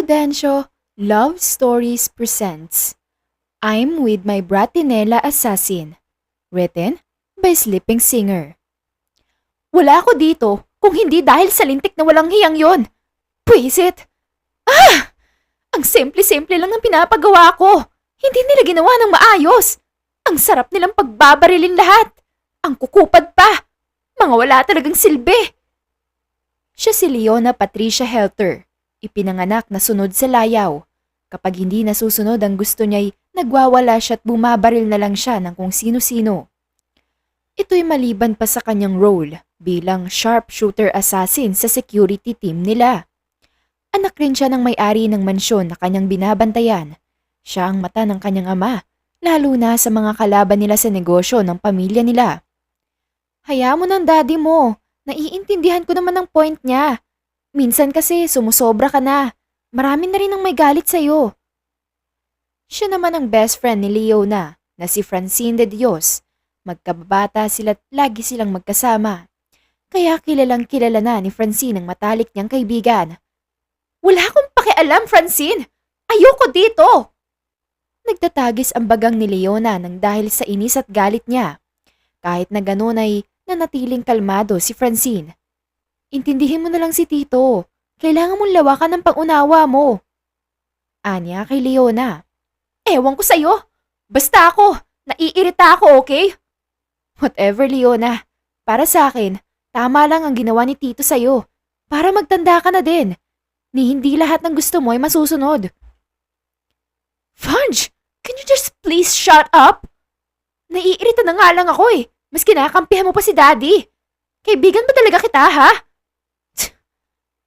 Prudencio Love Stories presents I'm with my Bratinella Assassin. Written by Sleeping Singer. Wala ako dito kung hindi dahil sa lintik na walang hiyang yon. Pwisit! Ah! Ang simple-simple lang ng pinapagawa ko. Hindi nila ginawa ng maayos. Ang sarap nilang pagbabarilin lahat. Ang kukupad pa. Mga wala talagang silbi. Siya si Leona Patricia Helter. Ipinanganak na sunod sa layaw. Kapag hindi nasusunod ang gusto niya'y nagwawala siya at bumabaril na lang siya ng kung sino-sino. Ito'y maliban pa sa kanyang role bilang sharpshooter assassin sa security team nila. Anak rin siya ng may-ari ng mansyon na kanyang binabantayan. Siya ang mata ng kanyang ama, lalo na sa mga kalaban nila sa negosyo ng pamilya nila. Hayaan mo ng daddy mo, naiintindihan ko naman ang point niya. Minsan kasi sumusobra ka na. Marami na rin ang may galit sa'yo. Siya naman ang best friend ni Leona na si Francine de Dios. Magkababata sila at lagi silang magkasama. Kaya kilalang kilala na ni Francine ang matalik niyang kaibigan. Wala akong pakialam, Francine! Ayoko dito! Nagtatagis ang bagang ni Leona nang dahil sa inis at galit niya. Kahit na gano'n ay nanatiling kalmado si Francine. Intindihin mo na lang si Tito. Kailangan mong lawakan ng pangunawa mo. Anya kay Leona. Ewan ko sa'yo. Basta ako. Naiirita ako, okay? Whatever, Leona. Para sa akin, tama lang ang ginawa ni Tito sa'yo. Para magtanda ka na din. Ni hindi lahat ng gusto mo ay masusunod. Fudge! Can you just please shut up? Naiirita na nga lang ako eh. Mas kinakampihan mo pa si Daddy. Kaibigan ba talaga kita, ha?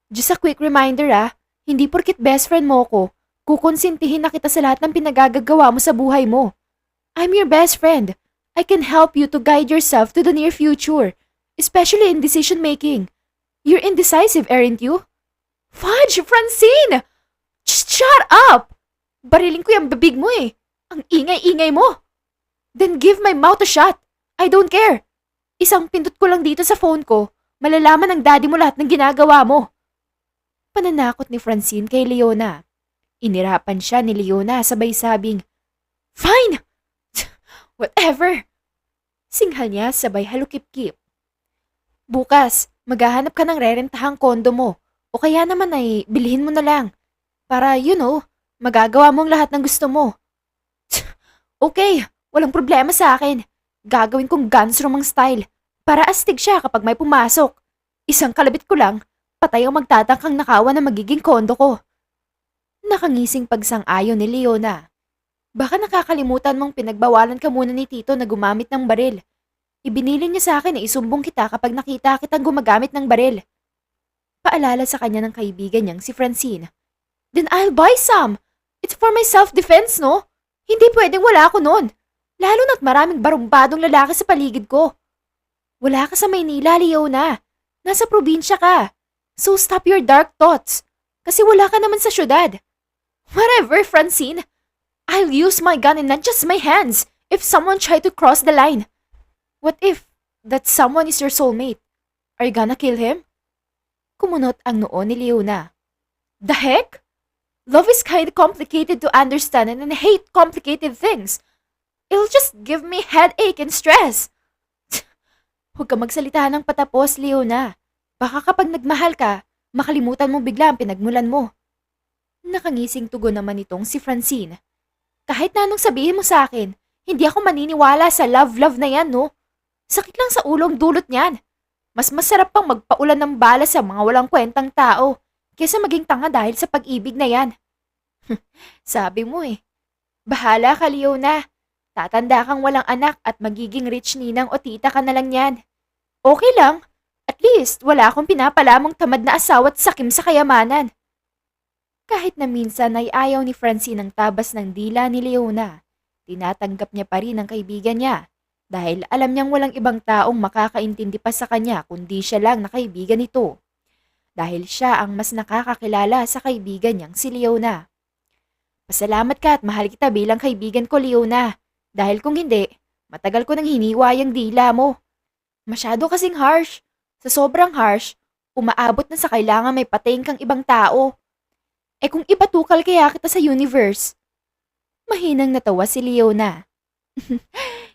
Just a quick reminder hindi porkit best friend mo ko, kukonsintihin na kita sa lahat ng pinagagagawa mo sa buhay mo. I'm your best friend. I can help you to guide yourself to the near future, especially in decision making. You're indecisive, aren't you? Fudge, Francine! Just shut up! Bariling ko yung bibig mo eh. Ang ingay-ingay mo. Then give my mouth a shut. I don't care. Isang pindot ko lang dito sa phone ko, malalaman ng daddy mo lahat ng ginagawa mo. Pananakot ni Francine kay Leona. Inirapan siya ni Leona sabay sabing, Fine! Whatever! Singhal niya sabay halukip-kip. Bukas, maghahanap ka ng rerentahang kondo mo o kaya naman ay bilhin mo na lang para, magagawa mo ang lahat ng gusto mo. Okay, walang problema sa akin. Gagawin kong Gunsrom ang style para astig siya kapag may pumasok. Isang kalabit ko lang, patay ang magtatangkang nakawan na magiging kondo ko. Nakangising pagsang-ayon ni Leona. Baka nakakalimutan mong pinagbawalan ka muna ni Tito na gumamit ng baril. Ibinilin niya sa akin na isumbong kita kapag nakita kitang gumagamit ng baril. Paalala sa kanya ng kaibigan niyang si Francine. Then I'll buy some. It's for my self-defense, no? Hindi pwedeng wala ako nun. Lalo na't maraming barumbadong lalaki sa paligid ko. Wala ka sa Maynila, Leona. Nasa probinsya ka. So stop your dark thoughts. Kasi wala ka naman sa syudad. Whatever, Francine. I'll use my gun and not just my hands if someone try to cross the line. What if that someone is your soulmate? Are you gonna kill him? Kumunot ang noo ni Leona. The heck? Love is kind of complicated to understand and I hate complicated things. It'll just give me headache and stress. Huwag ka magsalita ng patapos, Leona. Baka kapag nagmahal ka, makalimutan mo bigla ang pinagmulan mo. Nakangising tugon naman itong si Francine. Kahit na anong sabihin mo sa akin, hindi ako maniniwala sa love-love na yan, no? Sakit lang sa ulo ang dulot niyan. Mas masarap pang magpaulan ng bala sa mga walang kwentang tao kaysa maging tanga dahil sa pag-ibig na yan. Sabi mo eh. Bahala ka, Leona. Tatanda kang walang anak at magiging rich ninang o tita ka na lang yan. Okay lang. At least, wala akong pinapalamong tamad na asawa at sakim sa kayamanan. Kahit na minsan ay ayaw ni Francine ang tabas ng dila ni Leona, tinatanggap niya pa rin ang kaibigan niya dahil alam niyang walang ibang taong makakaintindi pa sa kanya kundi siya lang na kaibigan nito. Dahil siya ang mas nakakakilala sa kaibigan niyang si Leona. Pasalamat ka at mahal kita bilang kaibigan ko, Leona. Dahil kung hindi, matagal ko nang hiniwa yung dila mo. Masyado kasing harsh. Sa sobrang harsh, umaabot na sa kailangan may patayin kang ibang tao. Eh kung ipatukal kaya kita sa universe? Mahinang natawa si Leona.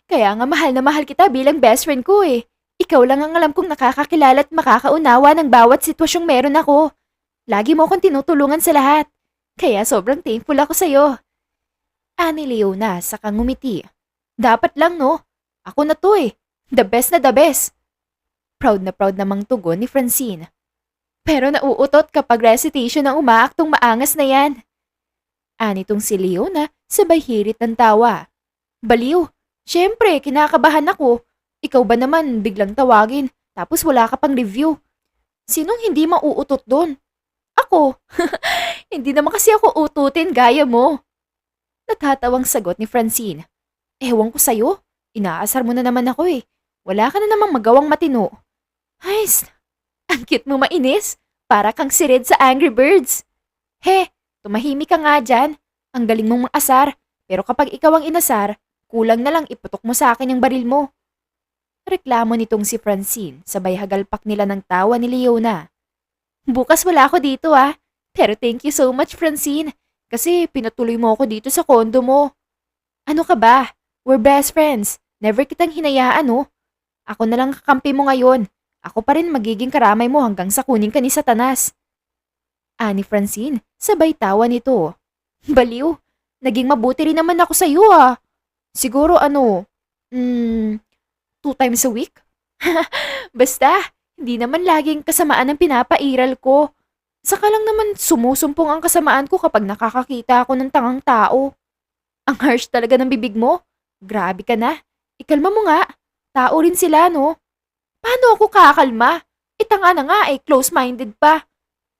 Kaya nga mahal na mahal kita bilang best friend ko eh. Ikaw lang ang alam kong nakakakilala at makakaunawa ng bawat sitwasyong meron ako. Lagi mo akong tinutulungan sa lahat. Kaya sobrang thankful ako sa'yo. Ani Leona saka ngumiti. Dapat lang no. Ako na to eh. The best na the best. Proud na proud namang tugon ni Francine. Pero nauutot kapag recitation ng umaaktong maangas na yan. Anitong si Leona sabay hirit ng tawa. Baliw, syempre kinakabahan ako. Ikaw ba naman biglang tawagin tapos wala ka pang review? Sinong hindi mauutot doon? Ako. Hindi naman kasi ako ututin gaya mo. Natatawang sagot ni Francine. Ewan ko sa'yo. Inaasar mo na naman ako eh. Wala ka na namang magawang matino. Ay, ang cute mo mainis. Para kang si Red sa Angry Birds. He, tumahimik ka nga dyan. Ang galing mong maasar. Pero kapag ikaw ang inasar, kulang na lang iputok mo sa akin yung baril mo. Reklamo nitong si Francine, sabay hagalpak nila ng tawa ni Leona. Bukas wala ako dito ah. Pero thank you so much Francine. Kasi pinatuloy mo ako dito sa kondo mo. Ano ka ba? We're best friends. Never kitang hinayaan oh. Ako na lang kakampi mo ngayon. Ako pa rin magiging karamay mo hanggang sa kunin ka ni Satanas. Ani Francine, sabay tawa nito. Baliw, naging mabuti rin naman ako sa iyo ah. Siguro 2 times a week? Basta, hindi naman laging kasamaan ang pinapairal ko. Saka lang naman sumusumpong ang kasamaan ko kapag nakakakita ako ng tangang tao. Ang harsh talaga ng bibig mo. Grabe ka na. Ikalma mo nga. Tao rin sila, no? Paano ako kakalma? Itanga na nga close-minded pa.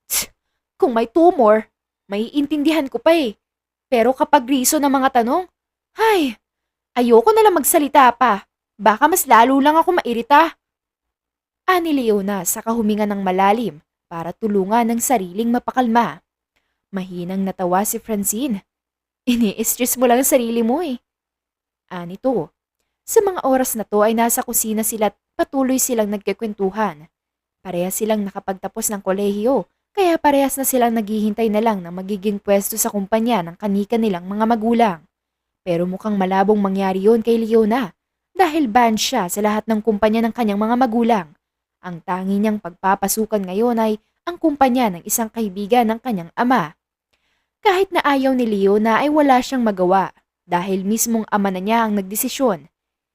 Tsk, kung may tumor, may intindihan ko pa eh. Pero kapag riso ng mga tanong, ay, ayoko na lang magsalita pa. Baka mas lalo lang ako mairita. Ani Leona saka huminga ng malalim para tulungan ng sariling mapakalma. Mahinang natawa si Francine. Ini-stress mo lang ang sarili mo eh. Ani to. Sa mga oras na to ay nasa kusina sila at patuloy silang nagkikwentuhan. Parehas silang nakapagtapos ng kolehiyo, kaya parehas na silang naghihintay na lang na magiging pwesto sa kumpanya ng kanika nilang mga magulang. Pero mukhang malabong mangyari yon kay Leona dahil banned siya sa lahat ng kumpanya ng kanyang mga magulang. Ang tangi niyang pagpapasukan ngayon ay ang kumpanya ng isang kaibigan ng kanyang ama. Kahit na ayaw ni Leona ay wala siyang magawa dahil mismong ama na niya ang nagdesisyon.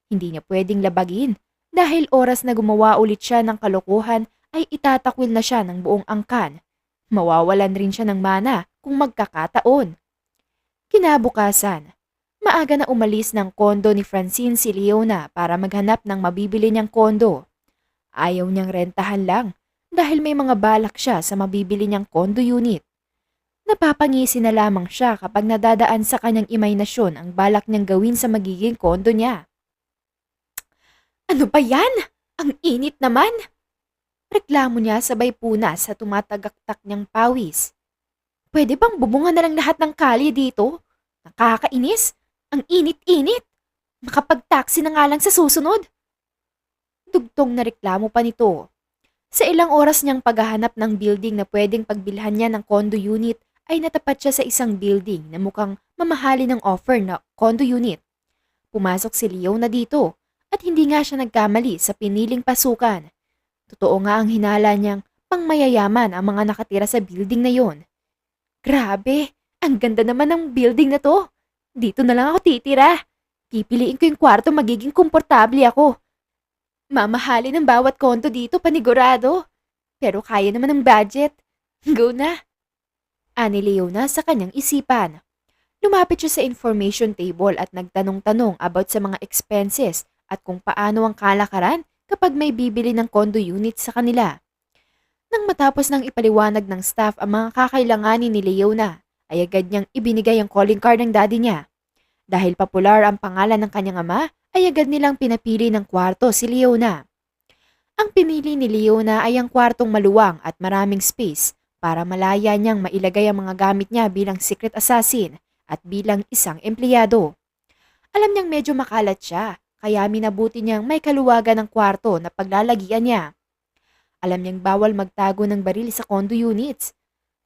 Hindi niya pwedeng labagin dahil oras na gumawa ulit siya ng kalokohan ay itatakwil na siya ng buong angkan. Mawawalan rin siya ng mana kung magkakataon. Kinabukasan, maaga na umalis ng kondo ni Francine si Leona para maghanap ng mabibili niyang kondo. Ayaw niyang rentahan lang dahil may mga balak siya sa mabibili niyang kondo unit. Napapangisi na lamang siya kapag nadadaan sa kanyang imahinasyon ang balak niyang gawin sa magiging kondo niya. Ano ba yan? Ang init naman! Reklamo niya sabay punas sa tumatagaktak niyang pawis. Pwede bang bubungan na lang lahat ng kalye dito? Nakakainis! Ang init-init! Makapag-taxi na nga lang sa susunod! Dugtong na reklamo pa nito. Sa ilang oras niyang paghahanap ng building na pwedeng pagbilhan niya ng condo unit ay natapat siya sa isang building na mukhang mamahali ng offer na condo unit. Pumasok si Leo na dito at hindi nga siya nagkamali sa piniling pasukan. Totoo nga ang hinala niyang pangmayayaman ang mga nakatira sa building na yon. Grabe, ang ganda naman ng building na to. Dito na lang ako titira. Pipiliin ko yung kwarto magiging komportable ako. Mamahali ng bawat kondo dito panigurado. Pero kaya naman ng budget. Go na. Ani Leona sa kanyang isipan. Lumapit siya sa information table at nagtanong-tanong about sa mga expenses at kung paano ang kalakaran kapag may bibili ng condo unit sa kanila. Nang matapos ng ipaliwanag ng staff ang mga kakailanganin ni Leona, ay agad niyang ibinigay ang calling card ng daddy niya. Dahil popular ang pangalan ng kanyang ama, ay agad nilang pinapili ng kwarto si Leona. Ang pinili ni Leona ay ang kwartong maluwang at maraming space para malaya niyang mailagay ang mga gamit niya bilang secret assassin at bilang isang empleyado. Alam niyang medyo makalat siya, kaya minabuti niyang may kaluwagan ng kwarto na paglalagian niya. Alam niyang bawal magtago ng baril sa condo units.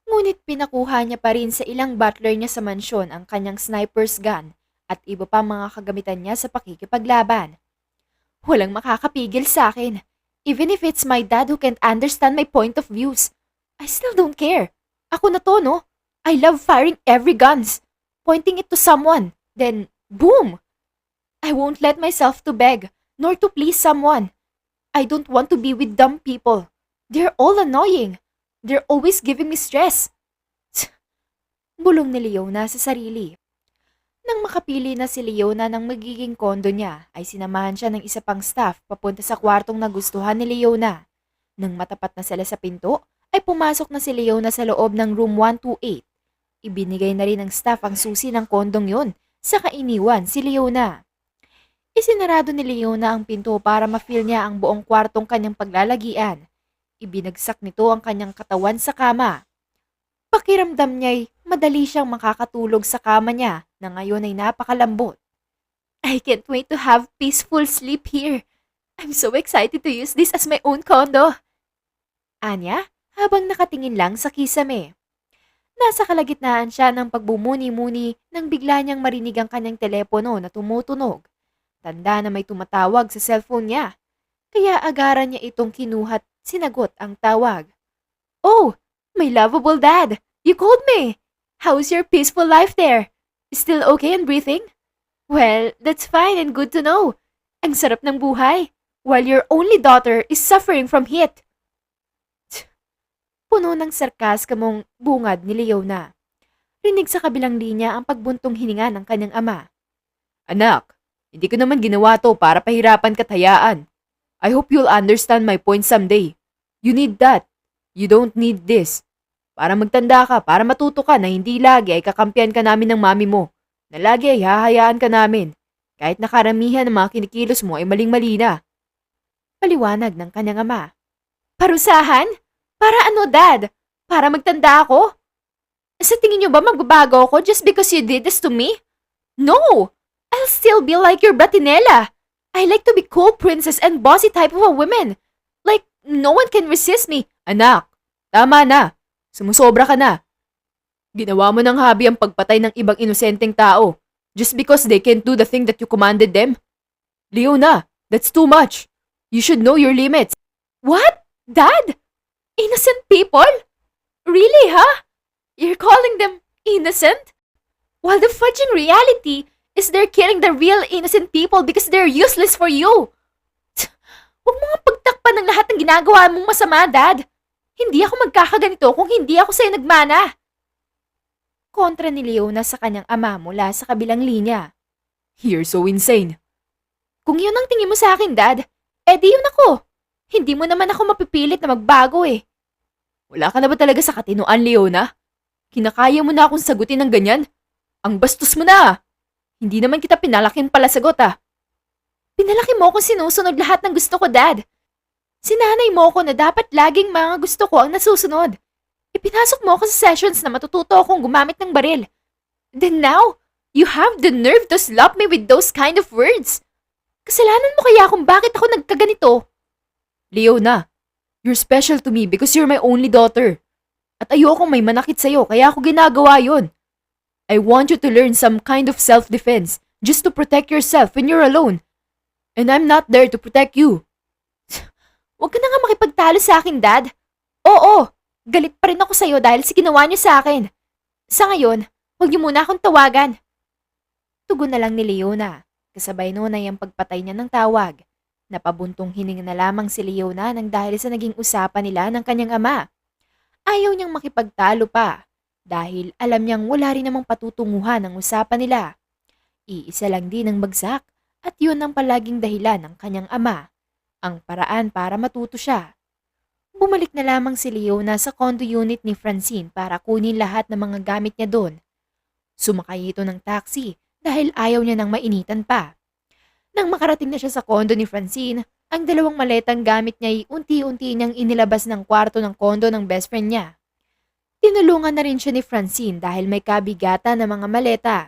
Ngunit pinakuha niya pa rin sa ilang butler niya sa mansyon ang kanyang sniper's gun at iba pa mga kagamitan niya sa pakikipaglaban. Walang makakapigil sa akin. Even if it's my dad who can't understand my point of views, I still don't care. Ako na to, no? I love firing every guns, pointing it to someone, then boom! I won't let myself to beg, nor to please someone. I don't want to be with dumb people. They're all annoying. They're always giving me stress. Bulong ni Leona sa sarili. Nang makapili na si Leona ng magiging kondo niya, ay sinamahan siya ng isa pang staff papunta sa kwartong nagustuhan ni Leona. Nang matapat na sila sa pinto, ay pumasok na si Leona sa loob ng room 128. Ibinigay na rin ng staff ang susi ng kondong yun, saka iniwan si Leona. Isinarado ni Leona ang pinto para ma-feel niya ang buong kwartong kanyang paglalagian. Ibinagsak nito ang kanyang katawan sa kama. Pakiramdam niya'y madali siyang makakatulog sa kama niya na ngayon ay napakalambot. I can't wait to have peaceful sleep here. I'm so excited to use this as my own condo. Anya, habang nakatingin lang sa kisame. Nasa kalagitnaan siya ng pagbumuni-muni nang bigla niyang marinig ang kanyang telepono na tumutunog. Tanda na may tumatawag sa cellphone niya. Kaya agaran niya itong kinuhat, sinagot ang tawag. Oh, my lovable dad! You called me! How's your peaceful life there? Still okay and breathing? Well, that's fine and good to know. Ang sarap ng buhay, while your only daughter is suffering from heat. Puno ng sarkaskamong bungad ni Leona. Rinig sa kabilang linya ang pagbuntong hininga ng kanyang ama. Anak, hindi ko naman ginawa to para pahirapan ka't hayaan. I hope you'll understand my point someday. You need that. You don't need this. Para magtanda ka, para matuto ka na hindi lagi ay kakampiyan ka namin ng mami mo, na lagi ay hahayaan ka namin, kahit na karamihan ng mga kinikilos mo ay maling-mali na. Paliwanag ng kanyang ama. Parusahan? Para ano, Dad? Para magtanda ako? Sa tingin niyo ba magbabago ako just because you did this to me? No! I'll still be like your Bratinella. I like to be cool princess and bossy type of a woman. Like, no one can resist me. Anak, tama na. Sumusobra ka na. Ginawa mo ng hobby ang pagpatay ng ibang inosenteng tao just because they can't do the thing that you commanded them. Leona, that's too much. You should know your limits. What? Dad? Innocent people? Really, huh? You're calling them innocent? While the fudging reality is they're killing the real innocent people because they're useless for you. Huwag mo nga pagtakpan ng lahat ng ginagawa mong masama, Dad. Hindi ako magkakaganito kung hindi ako sa'yo nagmana. Kontra ni Leona sa kanyang ama mula sa kabilang linya. You're so insane. Kung yun ang tingin mo sa akin, Dad, edi yun ako. Hindi mo naman ako mapipilit na magbago eh. Wala ka na ba talaga sa katinoan, Leona? Kinakaya mo na akong sagutin ng ganyan? Ang bastos mo na. Hindi naman kita pinalaking pala sagot ah. Pinalaki mo kung sinusunod lahat ng gusto ko, Dad. Sinanay mo ko na dapat laging mga gusto ko ang nasusunod. Ipinasok mo ako sa sessions na matututo akong gumamit ng baril. Then now, you have the nerve to slap me with those kind of words. Kasalanan mo kaya kung bakit ako nagkaganito? Leona, you're special to me because you're my only daughter. At ayokong may manakit sa'yo kaya ako ginagawa yon. I want you to learn some kind of self-defense just to protect yourself when you're alone. And I'm not there to protect you. Huwag ka na nga makipagtalo sa akin, Dad. Oo, galit pa rin ako sa'yo dahil sa ginawa niyo sa akin. Sa ngayon, huwag niyo muna akong tawagan. Tugon na lang ni Leona. Kasabay noon ay ang pagpatay niya ng tawag. Napabuntong hininga na lamang si Leona nang dahil sa naging usapan nila ng kanyang ama. Ayaw niyang makipagtalo pa dahil alam niyang wala rin namang patutunguhan ang usapan nila. Iisa lang din ang bagsak at yun ang palaging dahilan ng kanyang ama. Ang paraan para matuto siya. Bumalik na lamang si Leona sa condo unit ni Francine para kunin lahat ng mga gamit niya doon. Sumakay ito ng taxi dahil ayaw niya nang mainitan pa. Nang makarating na siya sa condo ni Francine, ang dalawang maletang gamit niya ay unti-unti niyang inilabas ng kwarto ng condo ng best friend niya. Tinulungan na rin siya ni Francine dahil may kabigatan na mga maleta.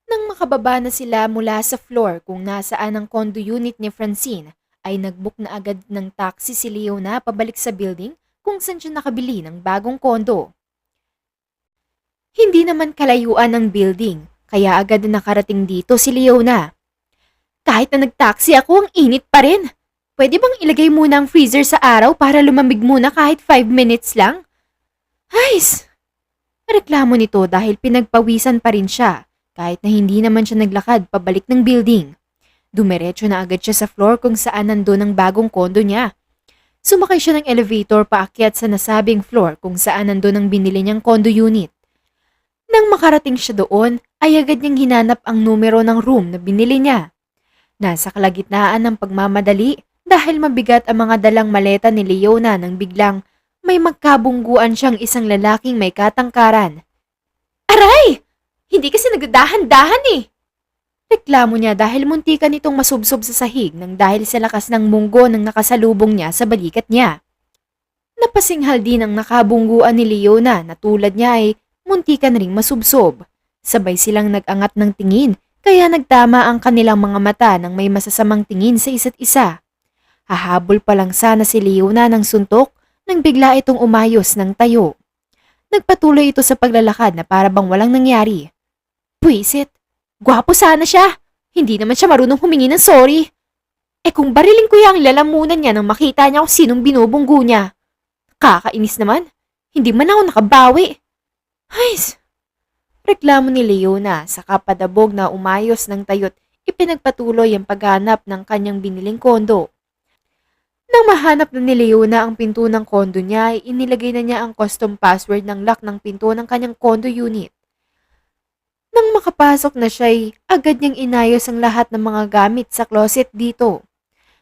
Nang makababa na sila mula sa floor kung nasaan ang condo unit ni Francine, ay nagbook na agad ng taxi si Leona pabalik sa building kung saan siya nakabili ng bagong kondo. Hindi naman kalayuan ng building, kaya agad na nakarating dito si Leona. Kahit na nagtaksi ako, ang init pa rin. Pwede bang ilagay muna ang freezer sa araw para lumamig muna kahit 5 minutes lang? Hays! Reklamo nito dahil pinagpawisan pa rin siya kahit na hindi naman siya naglakad pabalik ng building. Dumiretso na agad siya sa floor kung saan nandun ang bagong kondo niya. Sumakay siya ng elevator paakyat sa nasabing floor kung saan nandun ang binili niyang condo unit. Nang makarating siya doon, ay agad niyang hinanap ang numero ng room na binili niya. Nasa kalagitnaan ng pagmamadali dahil mabigat ang mga dalang maleta ni Leona nang biglang may magkabungguan siyang isang lalaking may katangkaran. Aray! Hindi kasi nagdahan-dahan eh! Reklamo niya dahil muntikan itong masubsob sa sahig nang dahil sa lakas ng munggo ng nakasalubong niya sa balikat niya. Napasinghal din ang nakabungguan ni Leona na tulad niya ay muntikan ring masubsob. Sabay silang nag-angat ng tingin kaya nagtama ang kanilang mga mata nang may masasamang tingin sa isa't isa. Hahabol pa lang sana si Leona ng suntok nang bigla itong umayos ng tayo. Nagpatuloy ito sa paglalakad na para bang walang nangyari. Puwisit! Gwapo sana siya. Hindi naman siya marunong humingi ng sorry. Kung barilin ko yung lalamunan niya nang makita niya kung sinong binubunggo niya. Kakainis naman. Hindi man ako nakabawi. Hays! Reklamo ni Leona sa kapadabog na umayos ng tayo't ipinagpatuloy ang paghanap ng kanyang biniling kondo. Nang mahanap na ni Leona ang pinto ng kondo niya ay inilagay na niya ang custom password ng lock ng pinto ng kanyang kondo unit. Nang makapasok na siya ay agad niyang inayos ang lahat ng mga gamit sa closet dito.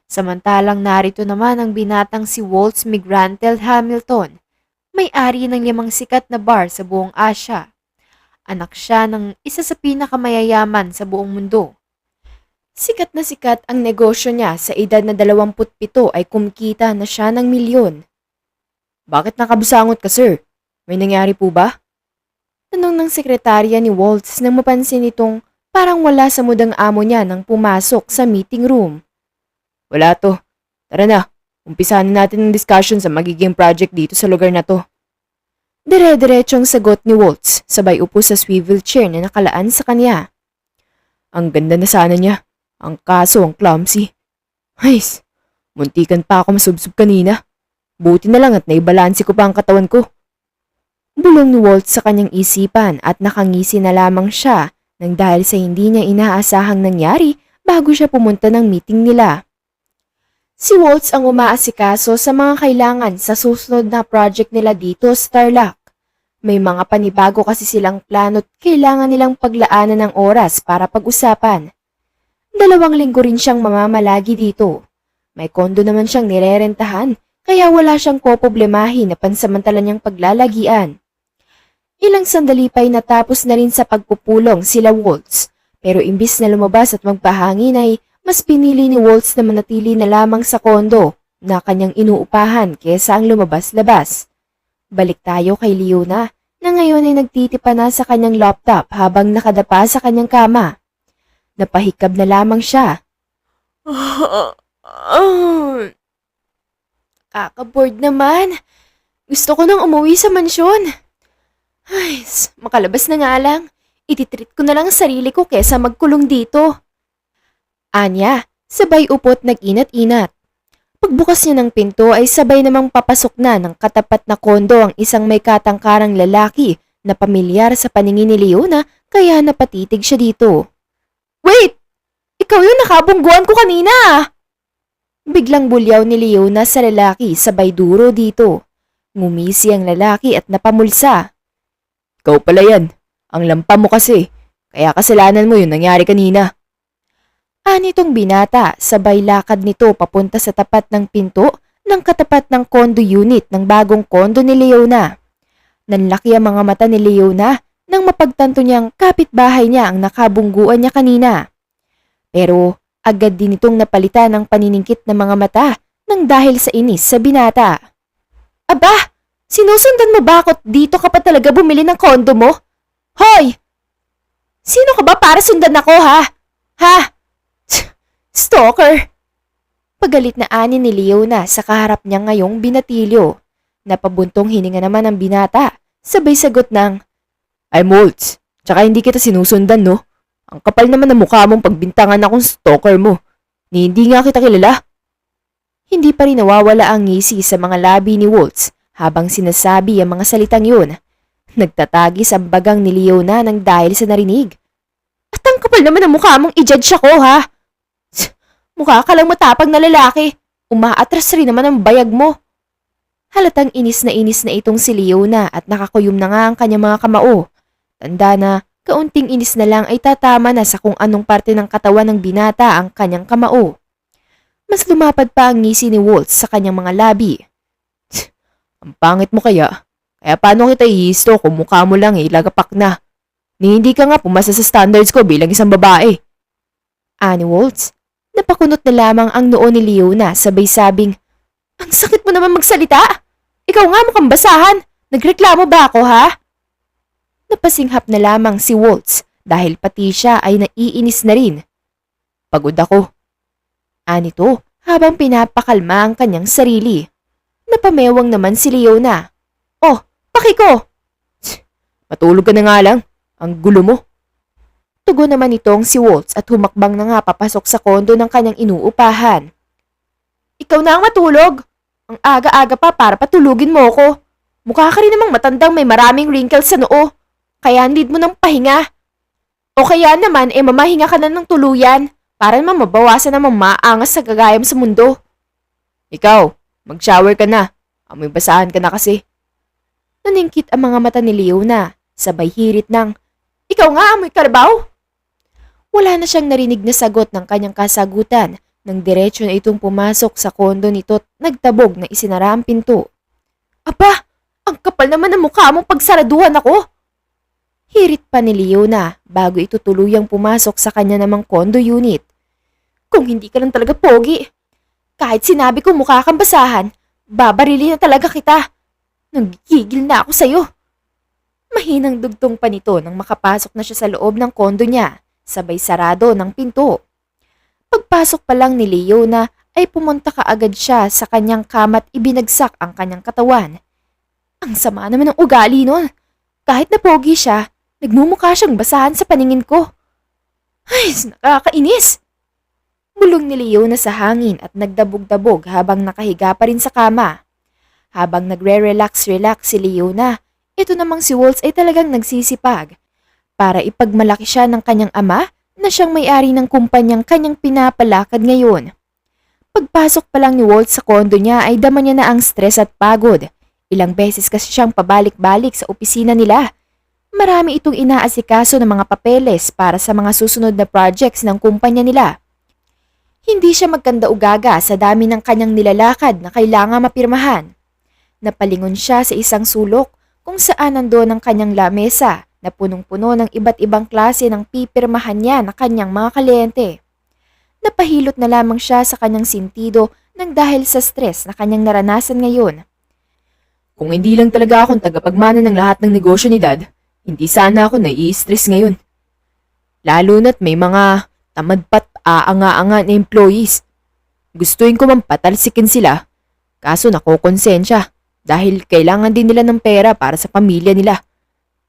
Samantalang narito naman ang binatang si Waltz Migrantel Hamilton, may-ari ng 5 sikat na bar sa buong Asia. Anak siya ng isa sa pinakamayayaman sa buong mundo. Sikat na sikat ang negosyo niya sa edad na 27 ay kumikita na siya ng milyon. Bakit nakabusangot ka, sir? May nangyari po ba? Tanong ng sekretarya ni Waltz nang mapansin itong parang wala sa mood ang amo niya nang pumasok sa meeting room. Wala to. Tara na, umpisahan natin ang discussion sa magiging project dito sa lugar na to. Dire-diretsong sagot ni Waltz, sabay upo sa swivel chair na nakalaan sa kanya. Ang ganda na sana niya. Ang kaso ang clumsy. Hays, muntikan pa ako masubsob kanina. Buti na lang at naibalansi ko pa ang katawan ko. Bulong ni Waltz sa kanyang isipan at nakangisi na lamang siya nang dahil sa hindi niya inaasahang nangyari bago siya pumunta ng meeting nila. Si Waltz ang umaasikaso sa mga kailangan sa susunod na project nila dito sa Tarlac. May mga panibago kasi silang plano at kailangan nilang paglaanan ng oras para pag-usapan. 2 linggo rin siyang mamamalagi dito. May kondo naman siyang nirerentahan kaya wala siyang poproblemahin na pansamantala niyang paglalagian. Ilang sandali pa'y natapos na rin sa pagpupulong sila Waltz, pero imbis na lumabas at magpahangin ay mas pinili ni Waltz na manatili na lamang sa kondo na kanyang inuupahan kesa ang lumabas-labas. Balik tayo kay Leona na ngayon ay nagtitipa na sa kanyang laptop habang nakadapa sa kanyang kama. Napahikab na lamang siya. Kakaboard naman. Gusto ko nang umuwi sa mansyon. Ay, makalabas na nga lang. Ititreat ko na lang ang sarili ko kesa magkulong dito. Anya, sabay upot nag-inat-inat. Pagbukas niya ng pinto ay sabay namang papasok na ng katapat na kondo ang isang may katangkarang lalaki na pamilyar sa paningin ni Leona kaya napatitig siya dito. Wait! Ikaw yung nakabungguan ko kanina! Biglang bulyaw ni Leona sa lalaki sabay duro dito. Ngumisi ang lalaki at napamulsa. Ikaw pala yan. Ang lampa mo kasi. Kaya kasalanan mo yung nangyari kanina. Anitong binata, sabay lakad nito papunta sa tapat ng pinto ng katapat ng condo unit ng bagong condo ni Leona. Nanlaki ang mga mata ni Leona nang mapagtanto niyang kapitbahay niya ang nakabungguan niya kanina. Pero agad din itong napalitan ng paniningkit ng mga mata nang dahil sa inis sa binata. Aba! Sinusundan mo ba ako dito ka pa talaga bumili ng kondo mo? Hoy! Sino ka ba para sundan ako ha? Ha? Stalker! Pagalit na ani ni Leona sa kaharap niya ngayong binatilyo. Napabuntong hininga naman ang binata, sabay sagot ng, Ay, Moltz. Tsaka hindi kita sinusundan, no? Ang kapal naman ng mukha mong pagbintangan akong stalker mo. Ni hindi nga kita kilala. Hindi pa rin nawawala ang ngisi sa mga labi ni Waltz habang sinasabi ang mga salitang yun. Nagtatagis ang bagang ni Leona nang dahil sa narinig. At ang kapal naman ng mukha mong i-judge ako, ha? Mukha ka lang matapang na lalaki. Umaatras rin naman ang bayag mo. Halatang inis na itong si Leona at nakakuyom na nga ang kanyang mga kamao. Tanda na, kaunting inis na lang ay tatama na sa kung anong parte ng katawan ng binata ang kanyang kamao. Mas lumapad pa ang ngisi ni Waltz sa kanyang mga labi. Ang pangit mo kaya? Kaya paano kita ihisto kung mukha mo lang lagapak na? Ni hindi ka nga pumasa sa standards ko bilang isang babae. Ani Waltz, napakunot na lamang ang noo ni Leona sabay sabing, ang sakit mo naman magsalita! Ikaw nga mukhang basahan! Nagreklamo ba ako, ha? Napasinghap na lamang si Waltz dahil pati siya ay naiinis na rin. Pagod ako. Anito habang pinapakalma ang kanyang sarili. Napamewang naman si Leona. Oh, pakiko! Matulog ka na nga lang. Ang gulo mo. Tugon naman itong si Waltz at humakbang na nga papasok sa kondo ng kanyang inuupahan. Ikaw na ang matulog. Ang aga-aga pa para patulugin mo ko. Mukha ka rin namang matandang may maraming wrinkles sa noo. Kaya need mo ng pahinga. O kaya naman mamahinga ka na ng tuluyan para naman mabawasan namang maangas sa gagayam sa mundo. Ikaw, mag-shower ka na. Amoy basahan ka na kasi. Naningkit ang mga mata ni Leona, sabay hirit ng, ikaw nga amoy karabaw? Wala na siyang narinig na sagot ng kanyang kasagutan nang diretsyo na itong pumasok sa kondo nito at nagtabog na isinara ang pinto. Aba, ang kapal naman ng mukha mong pagsaraduhan ako. Hirit pa ni Leona bago ito tuluyang pumasok sa kanya namang condo unit. Kung hindi ka lang talaga pogi, kahit sinabi ko mukha kang basahan, babarili na talaga kita. Nagigigil na ako sa'yo. Mahinang dugtong pa nito nang makapasok na siya sa loob ng kondo niya, sabay sarado ng pinto. Pagpasok pa lang ni Leona ay pumunta kaagad siya sa kanyang kama at ibinagsak ang kanyang katawan. Ang sama naman ng ugali nun. Kahit na pogi siya, nagmumukha siyang basahan sa paningin ko. Ay, nakakainis! Bulong ni Leona sa hangin at nagdabog-dabog habang nakahiga pa rin sa kama. Habang nagre-relax si Leona, ito namang si Waltz ay talagang nagsisipag para ipagmalaki siya ng kanyang ama na siyang may-ari ng kumpanyang kanyang pinapalakad ngayon. Pagpasok pa lang ni Waltz sa kondo niya ay dama niya na ang stress at pagod. Ilang beses kasi siyang pabalik-balik sa opisina nila. Marami itong inaasikaso ng mga papeles para sa mga susunod na projects ng kumpanya nila. Hindi siya magkanda-ugaga sa dami ng kanyang nilalakad na kailangan mapirmahan. Napalingon siya sa isang sulok kung saan nandoon ang kanyang lamesa na punong-puno ng iba't ibang klase ng pipirmahan niya na kanyang mga kliyente. Napahilot na lamang siya sa kanyang sintido nang dahil sa stress na kanyang naranasan ngayon. Kung hindi lang talaga akong tagapagmana ng lahat ng negosyo ni Dad, hindi sana ako nai-stress ngayon. Lalo na't may mga tamad pat aanga-anga na employees. Gustuin ko mampatalsikin sila, kaso nakokonsensya dahil kailangan din nila ng pera para sa pamilya nila.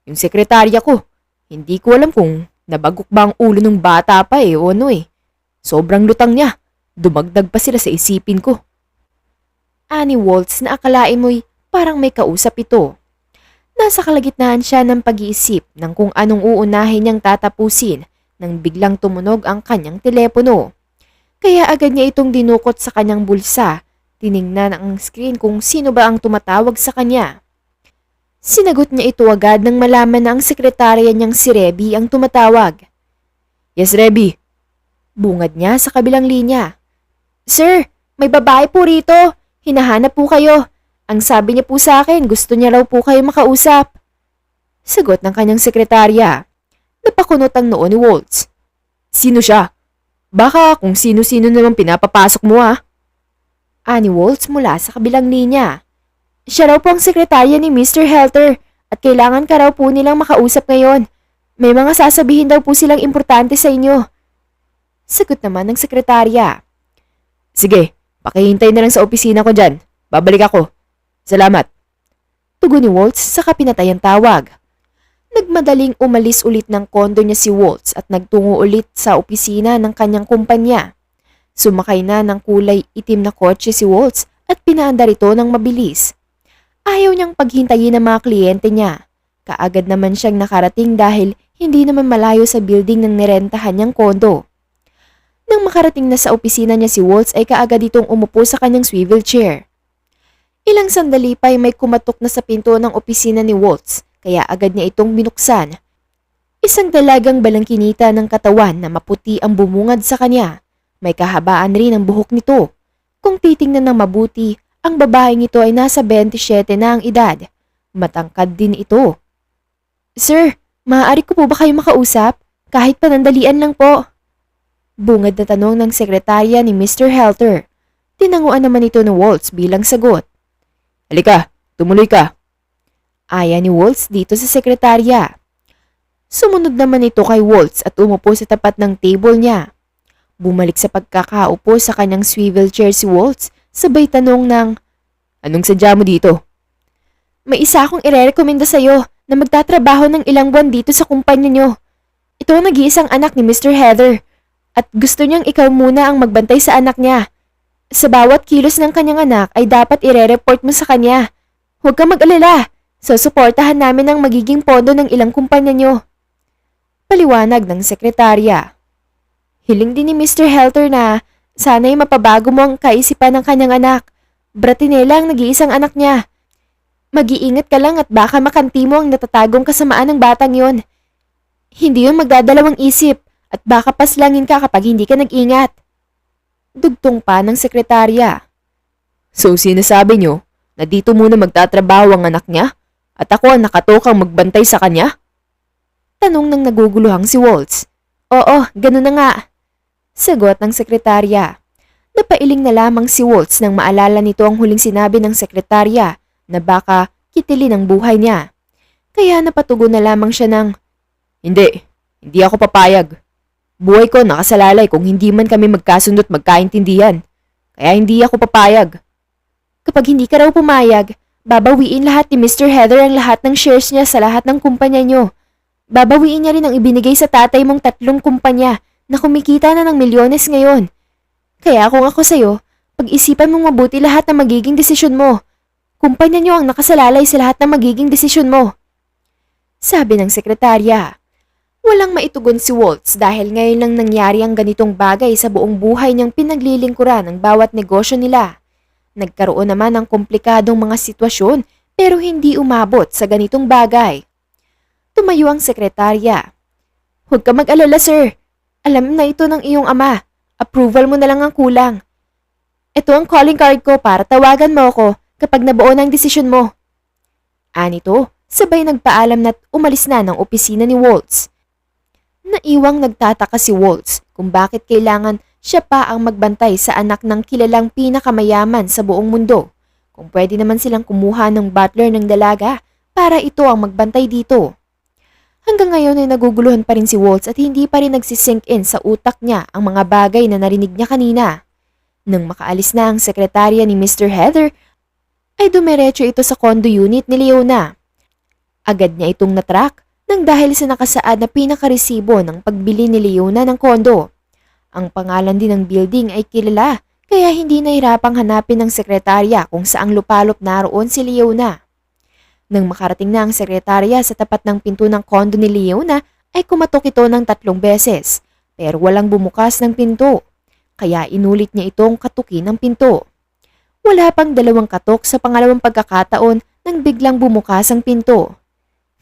Yung sekretarya ko, hindi ko alam kung nabagok ba ang ulo ng bata pa o ano eh. Sobrang lutang niya, dumagdag pa sila sa isipin ko. Ani Waltz na akalain mo'y parang may kausap ito. Nasa kalagitnaan siya ng pag-iisip ng kung anong uunahin niyang tatapusin nang biglang tumunog ang kanyang telepono. Kaya agad niya itong dinukot sa kanyang bulsa, tiningnan ang screen kung sino ba ang tumatawag sa kanya. Sinagot niya ito agad nang malaman na ang sekretarya niyang si Reby ang tumatawag. Yes, Reby. Bungad niya sa kabilang linya. Sir, may babae po rito. Hinahanap po kayo. Ang sabi niya po sa akin, gusto niya raw po kayo makausap. Sagot ng kanyang sekretarya. Napakunot ang noo ni Waltz. Sino siya? Baka kung sino-sino naman pinapapasok mo Ani Waltz mula sa kabilang linya. Siya raw po ang sekretarya ni Mr. Helter at kailangan ka raw po nilang makausap ngayon. May mga sasabihin daw po silang importante sa inyo. Sagot naman ng sekretarya. Sige, pakihintay na lang sa opisina ko dyan. Babalik ako. Salamat. Tugon ni Waltz sa kapinatayang tawag. Nagmadaling umalis ulit ng kondo niya si Waltz at nagtungo ulit sa opisina ng kanyang kumpanya. Sumakay na ng kulay itim na kotse si Waltz at pinaandar ito ng mabilis. Ayaw niyang paghintayin ng mga kliyente niya. Kaagad naman siyang nakarating dahil hindi naman malayo sa building ng nirentahan niyang kondo. Nang makarating na sa opisina niya si Waltz ay kaagad itong umupo sa kanyang swivel chair. Ilang sandali pa ay may kumatok na sa pinto ng opisina ni Waltz kaya agad niya itong binuksan. Isang dalagang balangkinita ng katawan na maputi ang bumungad sa kanya. May kahabaan rin ang buhok nito. Kung titingnan ng mabuti, ang babaeng ito ay nasa 27 na ang edad. Matangkad din ito. "Sir, maaari ko po ba kayo makausap? Kahit panandalian lang po." Bungad na tanong ng sekretarya ni Mr. Helter. Tinanguan naman ito ni Waltz bilang sagot. "Halika, tumuloy ka." Aya ni Waltz dito sa sekretarya. Sumunod naman ito kay Waltz at umupo sa tapat ng table niya. Bumalik sa pagkakaupo sa kanyang swivel chair si Waltz, sabay tanong ng, "Anong sadya mo dito?" "May isa akong irerekomenda sa'yo na magtatrabaho ng ilang buwan dito sa kumpanya nyo. Ito ang nag-iisang anak ni Mr. Heather at gusto niyang ikaw muna ang magbantay sa anak niya. Sa bawat kilos ng kanyang anak ay dapat ire-report mo sa kanya. Huwag kang mag-alala, susuportahan namin ang magiging pondo ng ilang kumpanya nyo." Paliwanag ng sekretarya. Hiling din ni Mr. Helter na sana'y mapabago mo ang kaisipan ng kanyang anak. Bratinela ang nag-iisang anak niya. Mag-iingat ka lang at baka makanti mo ang natatagong kasamaan ng batang yon. Hindi yun magdadalawang isip at baka paslangin ka kapag hindi ka nag-ingat. Dugtong pa ng sekretarya. "So sinasabi nyo na dito muna magtatrabaho ang anak niya at ako ang nakatokang magbantay sa kanya?" Tanong ng naguguluhang si Waltz. "Oo, ganun na nga." Sagot ng sekretarya. Napailing na lamang si Waltz nang maalala nito ang huling sinabi ng sekretarya na baka kitilin ang buhay niya. Kaya napatugon na lamang siya ng, Hindi ako papayag. Buhay ko nakasalalay kung hindi man kami magkasundo't magkaintindihan. Kaya hindi ako papayag." "Kapag hindi ka raw pumayag, babawiin lahat ni Mr. Heather ang lahat ng shares niya sa lahat ng kumpanya nyo. Babawiin niya rin ang ibinigay sa tatay mong 3 kumpanya na kumikita na ng milyones ngayon. Kaya kung ako sa'yo, pag-isipan mong mabuti lahat ng magiging desisyon mo. Kumpanya nyo ang nakasalalay sa lahat ng magiging desisyon mo." Sabi ng sekretarya. Walang maitugon si Waltz dahil ngayon lang nangyari ang ganitong bagay sa buong buhay niyang pinaglilingkuran ng bawat negosyo nila. Nagkaroon naman ng komplikadong mga sitwasyon pero hindi umabot sa ganitong bagay. Tumayo ang sekretarya. "Huwag ka mag-alala, sir. Alam na ito ng iyong ama. Approval mo na lang ang kulang. Ito ang calling card ko para tawagan mo ako kapag nabuo na ang desisyon mo." Anito, sabay nagpaalam na't umalis na ng opisina ni Waltz. Naiwang nagtataka si Waltz kung bakit kailangan siya pa ang magbantay sa anak ng kilalang pinakamayaman sa buong mundo. Kung pwede naman silang kumuha ng butler ng dalaga para ito ang magbantay dito. Hanggang ngayon ay naguguluhan pa rin si Waltz at hindi pa rin nagsisink in sa utak niya ang mga bagay na narinig niya kanina. Nang makaalis na ang sekretarya ni Mr. Heather, ay dumiretso ito sa condo unit ni Leona. Agad niya itong natrack nang dahil sa nakasaad na pinakaresibo ng pagbili ni Leona ng kondo. Ang pangalan din ng building ay kilala kaya hindi nahirapang hanapin ng sekretarya kung saang lupalop naroon si Leona. Nang makarating na ang sekretarya sa tapat ng pinto ng kondo ni Leona ay kumatok ito ng 3 beses pero walang bumukas ng pinto. Kaya inulit niya itong katukin ng pinto. Wala pang 2 katok sa pangalawang pagkakataon nang biglang bumukas ang pinto.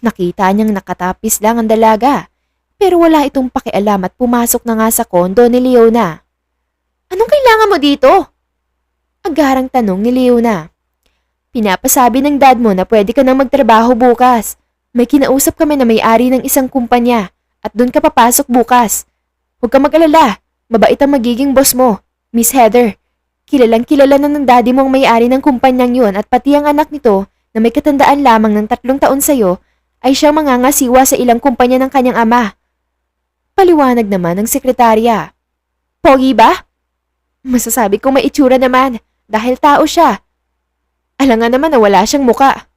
Nakita niyang nakatapis lang ang dalaga, pero wala itong pakialam at pumasok na nga sa kondo ni Leona. "Anong kailangan mo dito?" Agarang tanong ni Leona. "Pinapasabi ng dad mo na pwede ka nang magtrabaho bukas. May kinausap kami na may-ari ng isang kumpanya at doon ka papasok bukas. Huwag ka mag-alala, mabait ang magiging boss mo, Miss Heather. Kilalang kilala na ng daddy mo ang may-ari ng kumpanyang yun at pati ang anak nito na may katandaan lamang ng 3 taon sa'yo ay siyang mangangasiwa sa ilang kumpanya ng kanyang ama." Paliwanag naman ng sekretarya. "Pogi ba?" "Masasabi kong may itsura naman dahil tao siya. Alangan naman na wala siyang muka."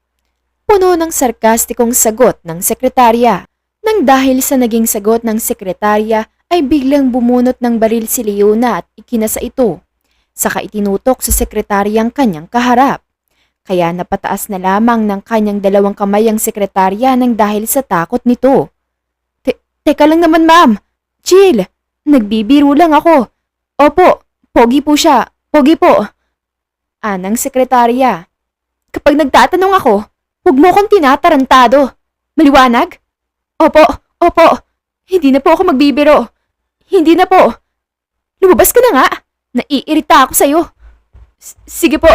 Puno ng sarkastikong sagot ng sekretarya. Nang dahil sa naging sagot ng sekretarya ay biglang bumunot ng baril si Leona at ikinasa ito. Saka itinutok sa sekretaryang kanyang kaharap. Kaya napataas na lamang ng kanyang dalawang kamay ang sekretarya nang dahil sa takot nito. Teka lang naman ma'am, chill, nagbibiro lang ako. Opo, pogi po siya, pogi po. Anang sekretarya. Kapag nagtatanong ako, huwag mo akong tinatarantado. Maliwanag? Opo, opo. Hindi na po ako magbibiro. Hindi na po. Lumabas ka na nga. Naiirita ako sa'yo. Sige po.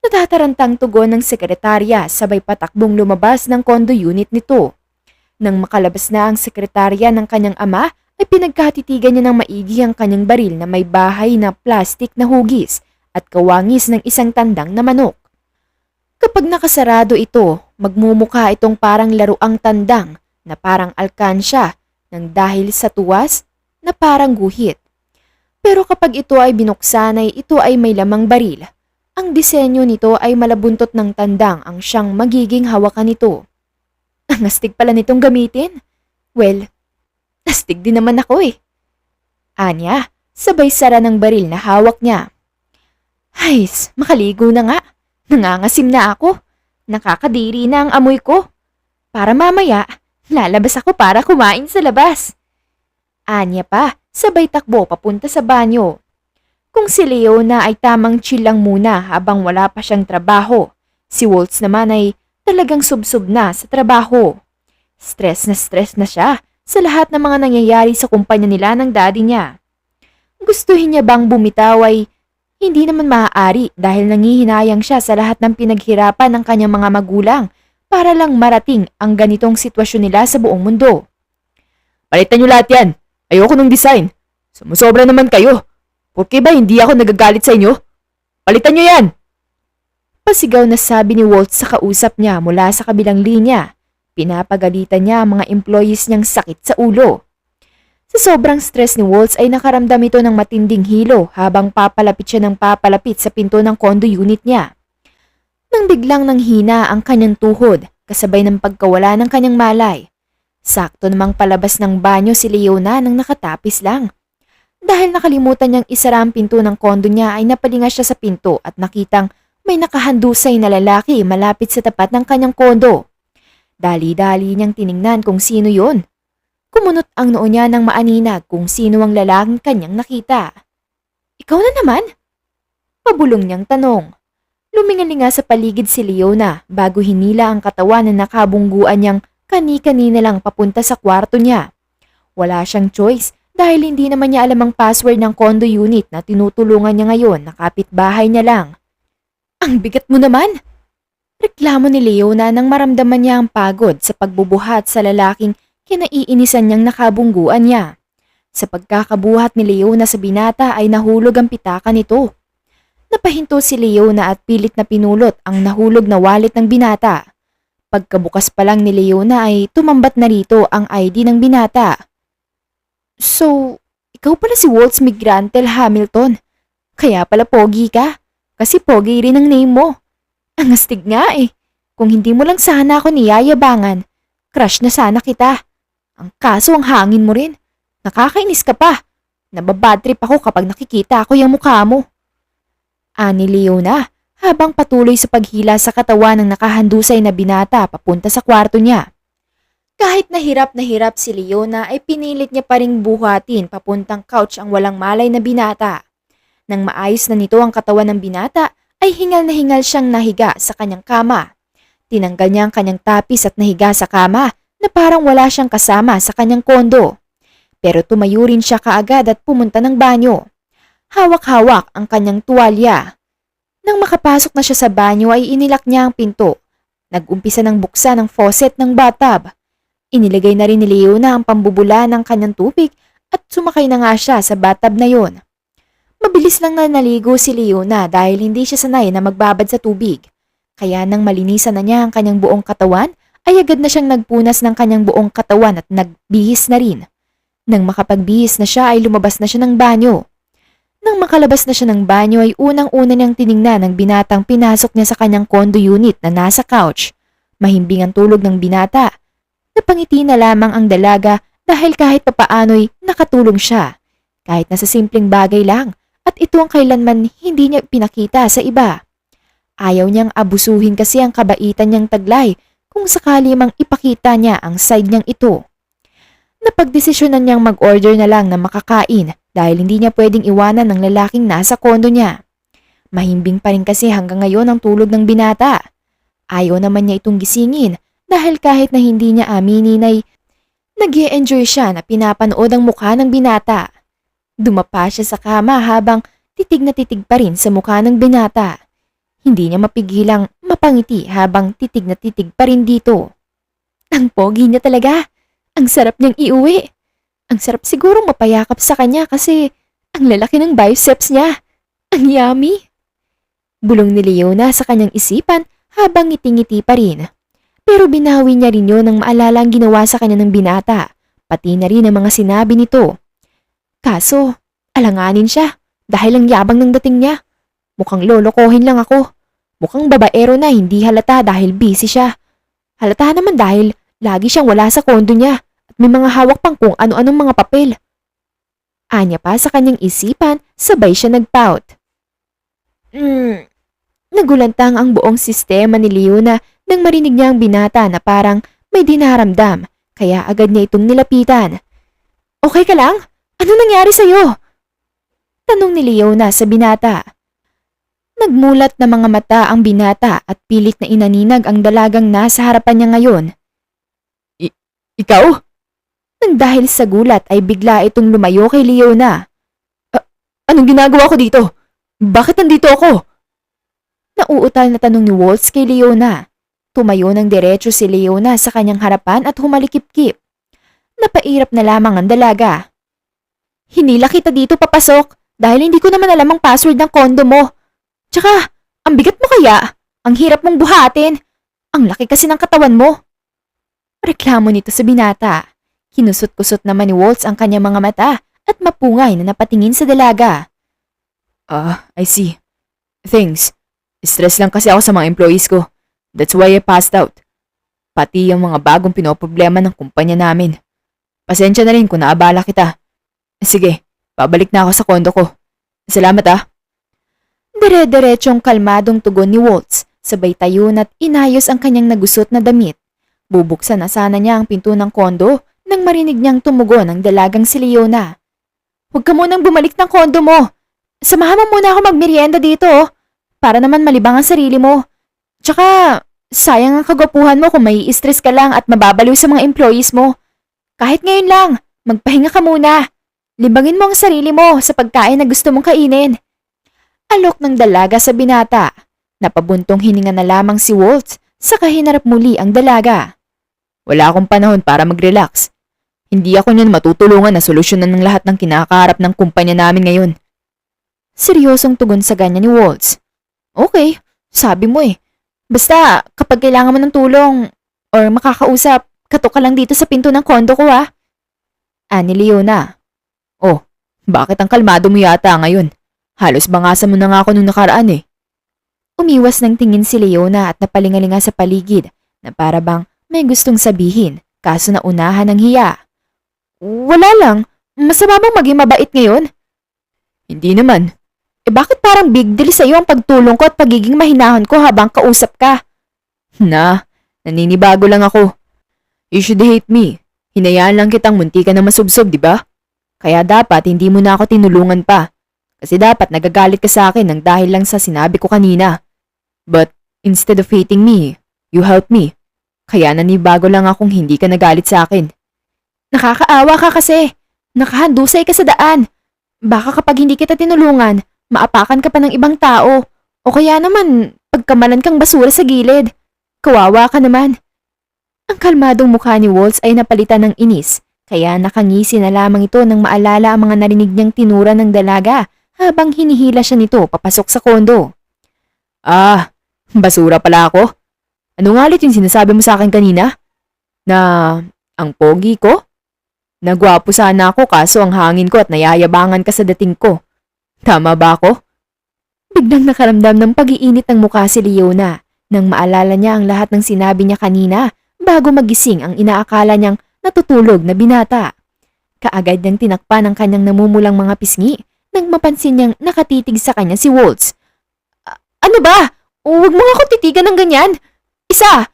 Natatarantang tugon ng sekretarya sabay patakbong lumabas ng condo unit nito. Nang makalabas na ang sekretarya ng kanyang ama ay pinagkatitigan niya ng maigi ang kanyang baril na may bahay na plastik na hugis at kawangis ng isang tandang na manok. Kapag nakasarado ito, magmumukha itong parang laruang tandang na parang alkansya nang dahil sa tuwas na parang guhit. Pero kapag ito ay binuksan ay ito ay may lamang baril. Ang disenyo nito ay malabuntot ng tandang ang siyang magiging hawakan nito. Ang astig pala nitong gamitin. Well, astig din naman ako eh. Anya, sabay sara ng baril na hawak niya. Hays, makaligo na nga. Nangangasim na ako. Nakakadiri na ang amoy ko. Para mamaya, lalabas ako para kumain sa labas. Anya pa, sabay takbo papunta sa banyo. Kung si Leona ay tamang chill lang muna habang wala pa siyang trabaho, si Waltz naman ay talagang subsob na sa trabaho. Stress na siya sa lahat ng mga nangyayari sa kumpanya nila ng daddy niya. Gustuhin niya bang bumitaw ay hindi naman maaari dahil nangihinayang siya sa lahat ng pinaghirapan ng kanyang mga magulang para lang marating ang ganitong sitwasyon nila sa buong mundo. Palitan niyo lahat yan. Ayoko ng design. Sumusobra naman kayo. Porke ba hindi ako nagagalit sa inyo? Palitan niyo yan! Pasigaw na sabi ni Walt sa kausap niya mula sa kabilang linya. Pinapagalitan niya ang mga employees niyang sakit sa ulo. Sa sobrang stress ni Waltz ay nakaramdam ito ng matinding hilo habang papalapit siya ng papalapit sa pinto ng condo unit niya. Nang biglang nanghina ang kanyang tuhod kasabay ng pagkawala ng kanyang malay. Sakto namang palabas ng banyo si Leona nang nakatapis lang. Dahil nakalimutan niyang isara ang pinto ng condo niya ay napalinga siya sa pinto at nakitang may nakahandusay na lalaki malapit sa tapat ng kanyang kondo. Dali-dali niyang tiningnan kung sino yon. Kumunot ang noo niya ng maaninag kung sino ang lalaking kanyang nakita. Ikaw na naman? Pabulong niyang tanong. Lumingalinga sa paligid si Leona bago hinila ang katawan na nakabungguan niyang kani-kanina lang papunta sa kwarto niya. Wala siyang choice dahil hindi naman niya alam ang password ng condo unit na tinutulungan niya ngayon na kapitbahay niya lang. Ang bigat mo naman! Reklamo ni Leona nang maramdaman niya ang pagod sa pagbubuhat sa lalaking kinaiinisan niyang nakabungguan niya. Sa pagkakabuhat ni Leona sa binata ay nahulog ang pitaka nito. Napahinto si Leona at pilit na pinulot ang nahulog na wallet ng binata. Pagkabukas pa lang ni Leona ay tumambat na rito ang ID ng binata. So, ikaw pala si Waltz Migrantel Hamilton. Kaya pala pogi ka. Kasi pogi rin ang name mo. Ang astig nga eh. Kung hindi mo lang sana ako niyayabangan, crush na sana kita. Ang kaso ang hangin mo rin. Nakakainis ka pa. Nababadtrip ako kapag nakikita ako yung mukha mo. Ani Leona habang patuloy sa paghila sa katawan ng nakahandusay na binata papunta sa kwarto niya. Kahit na hirap si Leona ay pinilit niya pa ring buhatin papuntang couch ang walang malay na binata. Nang maayos na nito ang katawan ng binata, ay hingal na hingal siyang nahiga sa kanyang kama. Tinanggal niya ang kanyang tapis at nahiga sa kama na parang wala siyang kasama sa kanyang kondo. Pero tumayo rin siya kaagad at pumunta ng banyo. Hawak-hawak ang kanyang tuwalya. Nang makapasok na siya sa banyo ay inilak niya ang pinto. Nag-umpisa ng buksan ang faucet ng bathtub. Inilagay na rin ni Leona ang pambubula ng kanyang tubig at sumakay na nga siya sa bathtub na yon. Mabilis lang na naligo si Leona dahil hindi siya sanay na magbabad sa tubig. Kaya nang malinisan na niya ang kanyang buong katawan, ay agad na siyang nagpunas ng kanyang buong katawan at nagbihis na rin. Nang makapagbihis na siya ay lumabas na siya ng banyo. Nang makalabas na siya ng banyo ay unang-una niyang tiningnan ang binatang pinasok niya sa kanyang condo unit na nasa couch. Mahimbing ang tulog ng binata. Napangiti na lamang ang dalaga dahil kahit papaano'y nakatulong siya. Kahit na sa simpleng bagay lang at ito ang kailanman hindi niya pinakita sa iba. Ayaw niyang abusuhin kasi ang kabaitan niyang taglay kung sakali mang ipakita niya ang side niyang ito. Napagdesisyonan niyang mag-order na lang ng makakain dahil hindi niya pwedeng iwanan ng lalaking nasa kondo niya. Mahimbing pa rin kasi hanggang ngayon ang tulog ng binata. Ayaw naman niya itong gisingin dahil kahit na hindi niya aminin ay nag-e-enjoy siya na pinapanood ang mukha ng binata. Dumapa siya sa kama habang titig na titig pa rin sa mukha ng binata. Hindi niya mapigilang mapangiti habang titig na titig pa rin dito. Ang pogi niya talaga. Ang sarap niyang iuwi. Ang sarap sigurong mapayakap sa kanya kasi ang lalaki ng biceps niya. Ang yummy. Bulong ni Leona sa kanyang isipan habang ngiti-ngiti pa rin. Pero binawi niya rin yun nang maalala ang ginawa sa kanya ng binata, pati na rin ang mga sinabi nito. Kaso, alanganin siya dahil ang yabang ng dating niya. Mukhang lolokohin lang ako. Mukhang babaero na hindi halata dahil busy siya. Halata naman dahil lagi siyang wala sa kondo niya at may mga hawak pang kung ano-anong mga papel. Anya pa sa kanyang isipan, sabay siya nag-pout. Nagulantang ang buong sistema ni Leona nang marinig niya ang binata na parang may dinaramdam, kaya agad niya itong nilapitan. Okay ka lang? Ano nangyari sa'yo? Tanong ni Leona sa binata. Nagmulat na mga mata ang binata at pilit na inaninag ang dalagang nasa harapan niya ngayon. Ikaw? Nang dahil sa gulat ay bigla itong lumayo kay Leona. Anong ginagawa ko dito? Bakit nandito ako? Nauutal na tanong ni Waltz kay Leona. Tumayo ng diretso si Leona sa kanyang harapan at humalikip-kip. Napairap na lamang ang dalaga. Hinila kita dito papasok dahil hindi ko naman alam ang password ng kondo mo. Tsaka, ang bigat mo kaya? Ang hirap mong buhatin. Ang laki kasi ng katawan mo. Reklamo nito sa binata. Kinusot-kusot naman ni Waltz ang kanyang mga mata at mapungay na napatingin sa dalaga. I see. Thanks. Stress lang kasi ako sa mga employees ko. That's why I passed out. Pati yung mga bagong pinoproblema ng kumpanya namin. Pasensya na rin kung naabala kita. Sige, pabalik na ako sa kondo ko. Salamat. Dire-diretsong kalmadong tugon ni Waltz, sabay tayo at inayos ang kanyang nagusot na damit. Bubuksan na sana niya ang pinto ng kondo nang marinig niyang tumugon ang dalagang si Leona. Huwag ka munang bumalik ng kondo mo. Samahan mo muna ako magmerienda dito, para naman malibang ang sarili mo. Tsaka, sayang ang kagwapuhan mo kung may stress ka lang at mababaliw sa mga employees mo. Kahit ngayon lang, magpahinga ka muna. Libangin mo ang sarili mo sa pagkain na gusto mong kainin. Alok ng dalaga sa binata. Napabuntong hininga na lamang si Waltz, saka hinarap muli ang dalaga. Wala akong panahon para mag-relax. Hindi ako niyan matutulungan na solusyonan ng lahat ng kinakaharap ng kumpanya namin ngayon. Seryosong tugon sa ganyan ni Waltz. Okay, sabi mo eh. Basta kapag kailangan mo ng tulong or makakausap, katok ka lang dito sa pinto ng kondo ko Ani Leona. Oh, bakit ang kalmado mo yata ngayon? Halos bangasan mo na nga ako nung nakaraan eh. Umiwas ng tingin si Leona at napalingalinga sa paligid na para bang may gustong sabihin kaso naunahan ng hiya. Wala lang, masama bang maging mabait ngayon? Hindi naman. Bakit parang big deal sa'yo ang pagtulong ko at pagiging mahinahon ko habang kausap ka? Naninibago lang ako. You should hate me. Hinayaan lang kitang munti ka na masubsob, di ba? Kaya dapat hindi mo na ako tinulungan pa. Kasi dapat nagagalit ka sa akin ng dahil lang sa sinabi ko kanina. But instead of hating me, you helped me. Kaya nanibago lang akong hindi ka nagalit sa akin. Nakakaawa ka kasi. Nakahandusay ka sa daan. Baka kapag hindi kita tinulungan, maapakan ka pa ng ibang tao. O kaya naman, pagkamalan kang basura sa gilid. Kawawa ka naman. Ang kalmadong mukha ni Waltz ay napalitan ng inis. Kaya nakangisi na lamang ito nang maalala ang mga narinig niyang tinura ng dalaga habang hinihila siya nito papasok sa kondo. Basura pala ako? Ano nga ulit yung sinasabi mo sa akin kanina? Na ang pogi ko? Nagwapo sana ako kaso ang hangin ko at nayayabangan ka sa dating ko. Tama ba ako? Biglang nakaramdam ng pag-iinit ng mukha si Leona. Nang maalala niya ang lahat ng sinabi niya kanina bago magising ang inaakala niyang natutulog na binata. Kaagad niyang tinakpan ang kanyang namumulang mga pisngi nang mapansin niyang nakatitig sa kanya si Waltz. Ano ba? Huwag mo ako titigan ng ganyan. Isa,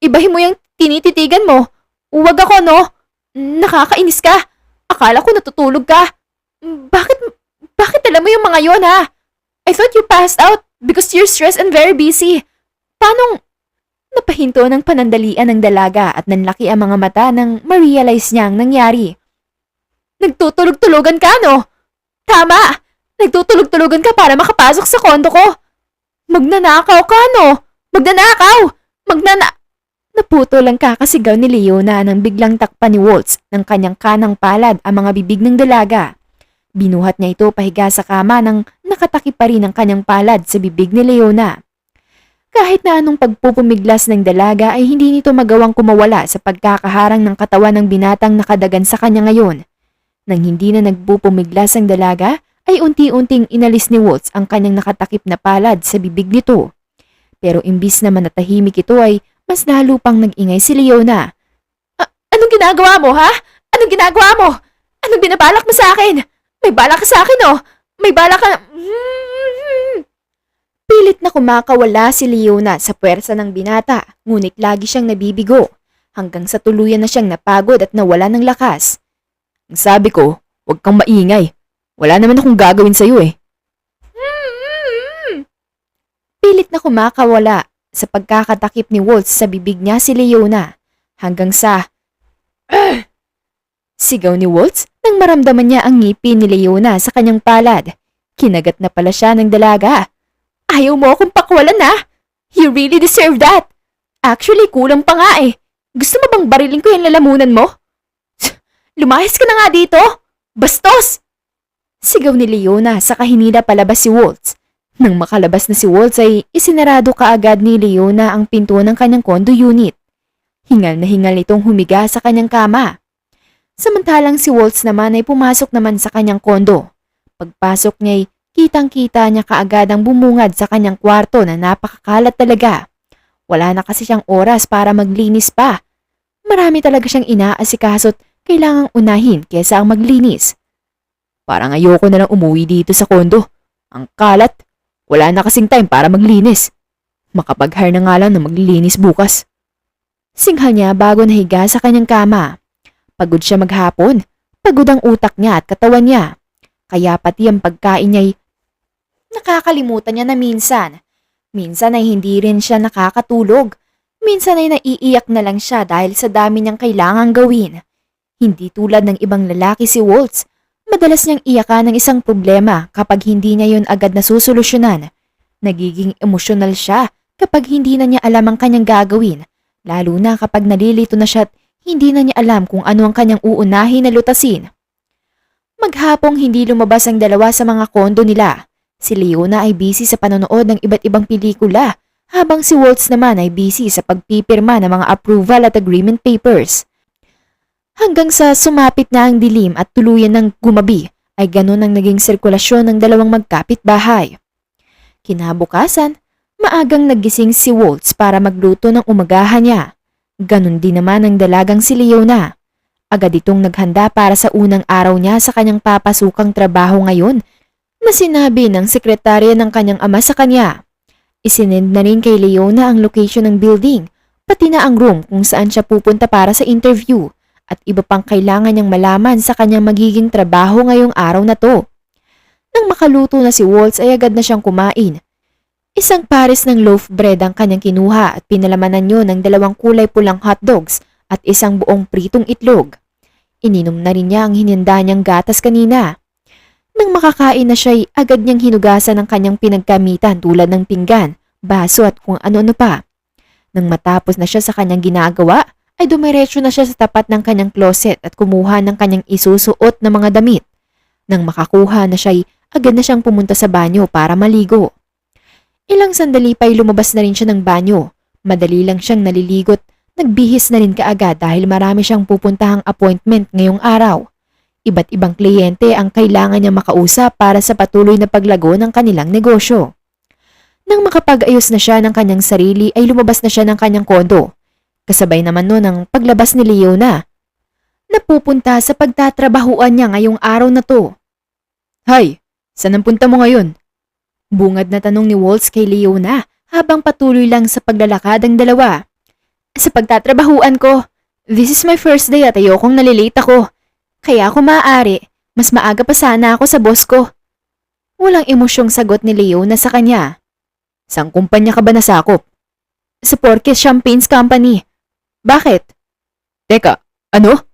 ibahin mo yung tinititigan mo. Huwag ako, no? Nakakainis ka. Akala ko natutulog ka. Bakit alam mo yung mga yon, ha? I thought you passed out because you're stressed and very busy. Paanong... Napahinto ng panandalian ng dalaga at nanlaki ang mga mata nang ma-realize niya ang nangyari. Nagtutulog-tulugan ka, no? Tama! Nagtutulog-tulugan ka para makapasok sa kondo ko. Magnanakaw ka, no? Magnanakaw! Naputo lang kakasigaw ni Leona nang biglang takpan ni Waltz ng kanyang kanang palad ang mga bibig ng dalaga. Binuhat niya ito pahiga sa kama nang nakatakip pa rin ang kanyang palad sa bibig ni Leona. Kahit na anong pagpupumiglas ng dalaga ay hindi nito magawang kumawala sa pagkakaharang ng katawan ng binatang nakadagan sa kanya ngayon. Nang hindi na nagpupumiglas ang dalaga, ay unti-unting inalis ni Waltz ang kanyang nakatakip na palad sa bibig nito. Pero imbis na manatahimik ito ay mas lalo pang nag-ingay si Leona. Anong ginagawa mo, ha? Anong ginagawa mo? Anong binabalak mo sa akin? May balak ka sa akin, oh! May balak ka... Pilit na kumakawala si Leona sa puwersa ng binata, ngunit lagi siyang nabibigo, hanggang sa tuluyan na siyang napagod at nawala ng lakas. Ang sabi ko, huwag kang maingay. Wala naman akong gagawin sa'yo eh. Pilit na kumakawala sa pagkakatakip ni Waltz sa bibig niya si Leona, hanggang sa... Sigaw ni Waltz nang maramdaman niya ang ngipin ni Leona sa kanyang palad. Kinagat na pala siya ng dalaga. Ayaw mo akong pakwalan, ha? You really deserve that. Actually, kulang pa nga eh. Gusto mo bang barilin ko yung lalamunan mo? Lumahis ka na nga dito! Bastos! Sigaw ni Leona sa kahinila palabas si Waltz. Nang makalabas na si Waltz ay isinarado kaagad ni Leona ang pinto ng kanyang condo unit. Hingal na hingal itong humiga sa kanyang kama. Samantalang si Waltz naman ay pumasok naman sa kanyang kondo. Pagpasok niya ay kitang-kita niya kaagad ang bumungad sa kanyang kwarto na napakakalat talaga. Wala na kasi siyang oras para maglinis pa. Marami talaga siyang inaasikaso't kailangang unahin kesa ang maglinis. Parang ayoko na lang umuwi dito sa kondo. Ang kalat. Wala na kasing time para maglinis. Makapag-hire na nga lang na maglilinis bukas. Singhal niya bago nahiga sa kanyang kama. Pagod siya maghapon. Pagod ang utak niya at katawan niya. Kaya pati ang pagkain niya ay nakakalimutan niya na minsan. Minsan ay hindi rin siya nakakatulog. Minsan ay naiiyak na lang siya dahil sa dami niyang kailangang gawin. Hindi tulad ng ibang lalaki si Waltz. Madalas niyang iyakan ng isang problema kapag hindi niya yon agad nasusolusyonan. Nagiging emosyonal siya kapag hindi na niya alam ang kanyang gagawin, lalo na kapag nalilito na siya at hindi na niya alam kung ano ang kanyang uunahin na lutasin. Maghapong hindi lumabas ang dalawa sa mga kondo nila. Si Leona ay busy sa panonood ng iba't ibang pelikula, habang si Waltz naman ay busy sa pagpipirma ng mga approval at agreement papers. Hanggang sa sumapit na ang dilim at tuluyan ng gumabi ay ganun ang naging sirkulasyon ng dalawang magkapit-bahay. Kinabukasan, maagang nagising si Waltz para magluto ng umagahan niya. Ganun din naman ang dalagang si Leona. Agad itong naghanda para sa unang araw niya sa kanyang papasukang trabaho ngayon na sinabi ng sekretarya ng kanyang ama sa kanya. Isinend na rin kay Leona ang location ng building, pati na ang room kung saan siya pupunta para sa interview. At iba pang kailangan niyang malaman sa kanyang magiging trabaho ngayong araw na to. Nang makaluto na si Waltz ay agad na siyang kumain. Isang pares ng loaf bread ang kanyang kinuha at pinalamanan niyo ng 2 kulay pulang hotdogs at isang buong pritong itlog. Ininom na rin niya ang hinanda niyang gatas kanina. Nang makakain na siya ay agad niyang hinugasan ang kanyang pinagkamitan tulad ng pinggan, baso at kung ano-ano pa. Nang matapos na siya sa kanyang ginagawa, ay dumiretso na siya sa tapat ng kanyang closet at kumuha ng kanyang isusuot na mga damit. Nang makakuha na siya ay agad na siyang pumunta sa banyo para maligo. Ilang sandali pa ay lumabas na rin siya ng banyo. Madali lang siyang naliligot, nagbihis na rin kaagad dahil marami siyang pupuntahang appointment ngayong araw. Iba't ibang kliyente ang kailangan niya makausap para sa patuloy na paglago ng kanilang negosyo. Nang makapag-ayos na siya ng kanyang sarili ay lumabas na siya ng kanyang kondo. Kasabay naman nun ang paglabas ni Leona. Napupunta sa pagtatrabahuan niya ngayong araw na to. Hay, saan ang punta mo ngayon? Bungad na tanong ni Waltz kay Leona habang patuloy lang sa paglalakad ang dalawa. Sa pagtatrabahuan ko, this is my first day at ayokong nalilate ako. Kaya kung maaari, mas maaga pa sana ako sa boss ko. Walang emosyong sagot ni Leona sa kanya. Sang kumpanya ka ba nasakop? Sa Porky's Champagnes Company. Bakit? Teka, ano?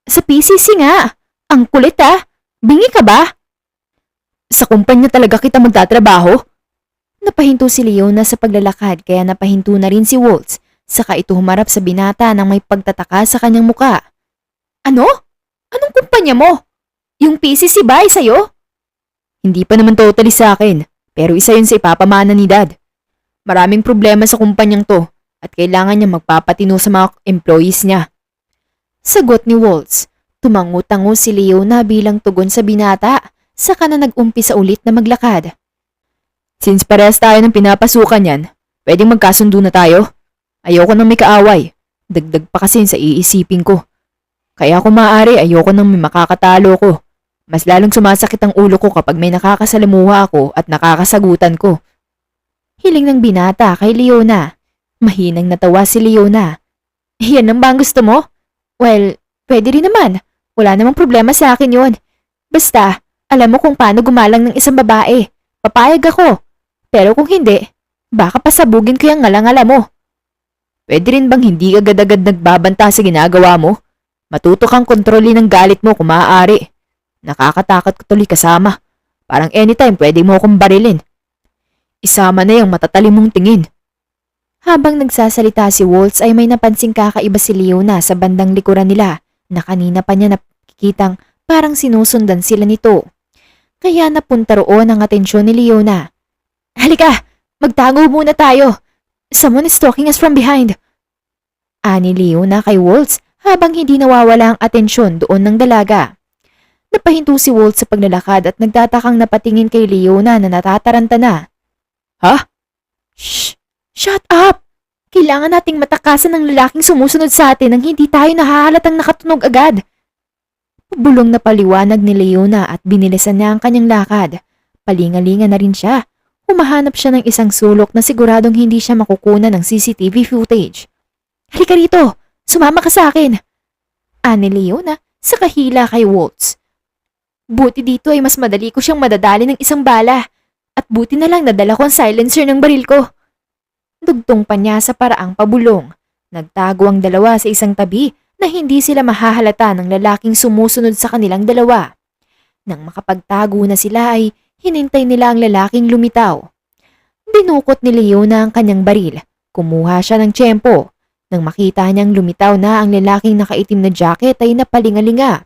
Sa PCC nga. Ang kulit ah. Bingi ka ba? Sa kumpanya talaga kita magtatrabaho? Napahinto si Leona sa paglalakad kaya napahinto na rin si Waltz. Saka ito humarap sa binata nang may pagtataka sa kanyang muka. Ano? Anong kumpanya mo? Yung PCC ba ay sa'yo? Hindi pa naman totally sa akin. Pero isa yun sa ipapamana ni Dad. Maraming problema sa kumpanyang to at kailangan niya magpapatino sa mga employees niya. Sagot ni Waltz. Tumango-tango si Leona bilang tugon sa binata, saka na nag-umpisa ulit na maglakad. Since parehas tayo ng pinapasukan yan, pwedeng magkasundo na tayo. Ayoko nang may kaaway. Dagdag pa kasi sa iisipin ko. Kaya kung maaari ayoko nang may makakatalo ko. Mas lalong sumasakit ang ulo ko kapag may nakakasalamuha ako at nakakasagutan ko. Hiling ng binata kay Leona. Mahinang natawa si Leona. Yan ang ba ang gusto mo? Well, pwede rin naman. Wala namang problema sa akin yun. Basta, alam mo kung paano gumalang ng isang babae. Papayag ako. Pero kung hindi, baka pasabugin ko yung ngalangala mo. Pwede rin bang hindi agad-agad nagbabanta sa ginagawa mo? Matuto kang kontrolin ang galit mo kung maaari. Nakakatakot ko tuloy kasama. Parang anytime pwede mo akong barilin. Isama na yung matatalim mong tingin. Habang nagsasalita si Waltz ay may napansing kakaiba si Leona sa bandang likuran nila na kanina pa niya nakikitang parang sinusundan sila nito. Kaya napunta roon ang atensyon ni Leona. Halika, magtago muna tayo. Someone is stalking us from behind. Ani Leona kay Waltz habang hindi nawawala ang atensyon doon ng dalaga. Napahinto si Waltz sa paglalakad at nagtatakang napatingin kay Leona na natataranta na. Ha? Shh! Shut up! Kailangan nating matakasan ng lalaking sumusunod sa atin nang hindi tayo nahahalatang nakatunog agad. Bulong na paliwanag ni Leona at binilisan niya ang kanyang lakad. Palingalinga na rin siya. Humahanap siya ng isang sulok na siguradong hindi siya makukunan ng CCTV footage. Halika rito! Sumama ka sa akin! Ani Leona sa kahila kay Waltz. Buti dito ay mas madali ko siyang madadali ng isang bala. At buti na lang nadala ko ang silencer ng baril ko. Dugtong pa niya sa paraang pabulong. Nagtago ang dalawa sa isang tabi na hindi sila mahahalata ng lalaking sumusunod sa kanilang dalawa. Nang makapagtago na sila ay hinintay nila ang lalaking lumitaw. Dinukot ni Leona ang kanyang baril. Kumuha siya ng tiyempo. Nang makita niyang lumitaw na ang lalaking nakaitim na jacket ay napalingalinga.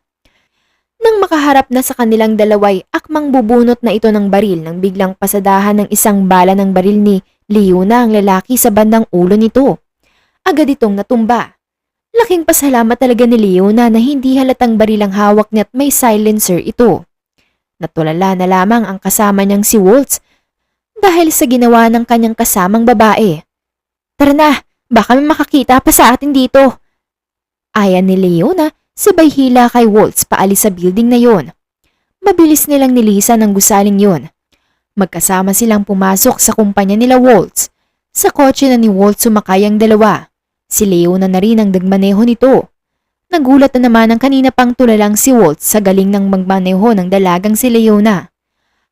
Nang makaharap na sa kanilang dalaway, akmang bubunot na ito ng baril nang biglang pasadahan ng isang bala ng baril ni Leona ang lalaki sa bandang ulo nito. Agad itong natumba. Laking pasalamat talaga ni Leona na hindi halatang baril ang hawak niya at may silencer ito. Natulala na lamang ang kasama niyang si Waltz dahil sa ginawa ng kanyang kasamang babae. Tara na, baka may makakita pa sa atin dito. Ayan ni Leona. Sabay hila kay Waltz paalis sa building na yon. Mabilis nilang nilisan ang gusaling yon. Magkasama silang pumasok sa kumpanya nila Waltz. Sa kotse na ni Waltz sumakay ang dalawa. Si Leona na rin ang nagmaneho nito. Nagulat na naman ang kanina pang tulalang si Waltz sa galing ng magmaneho ng dalagang si Leona.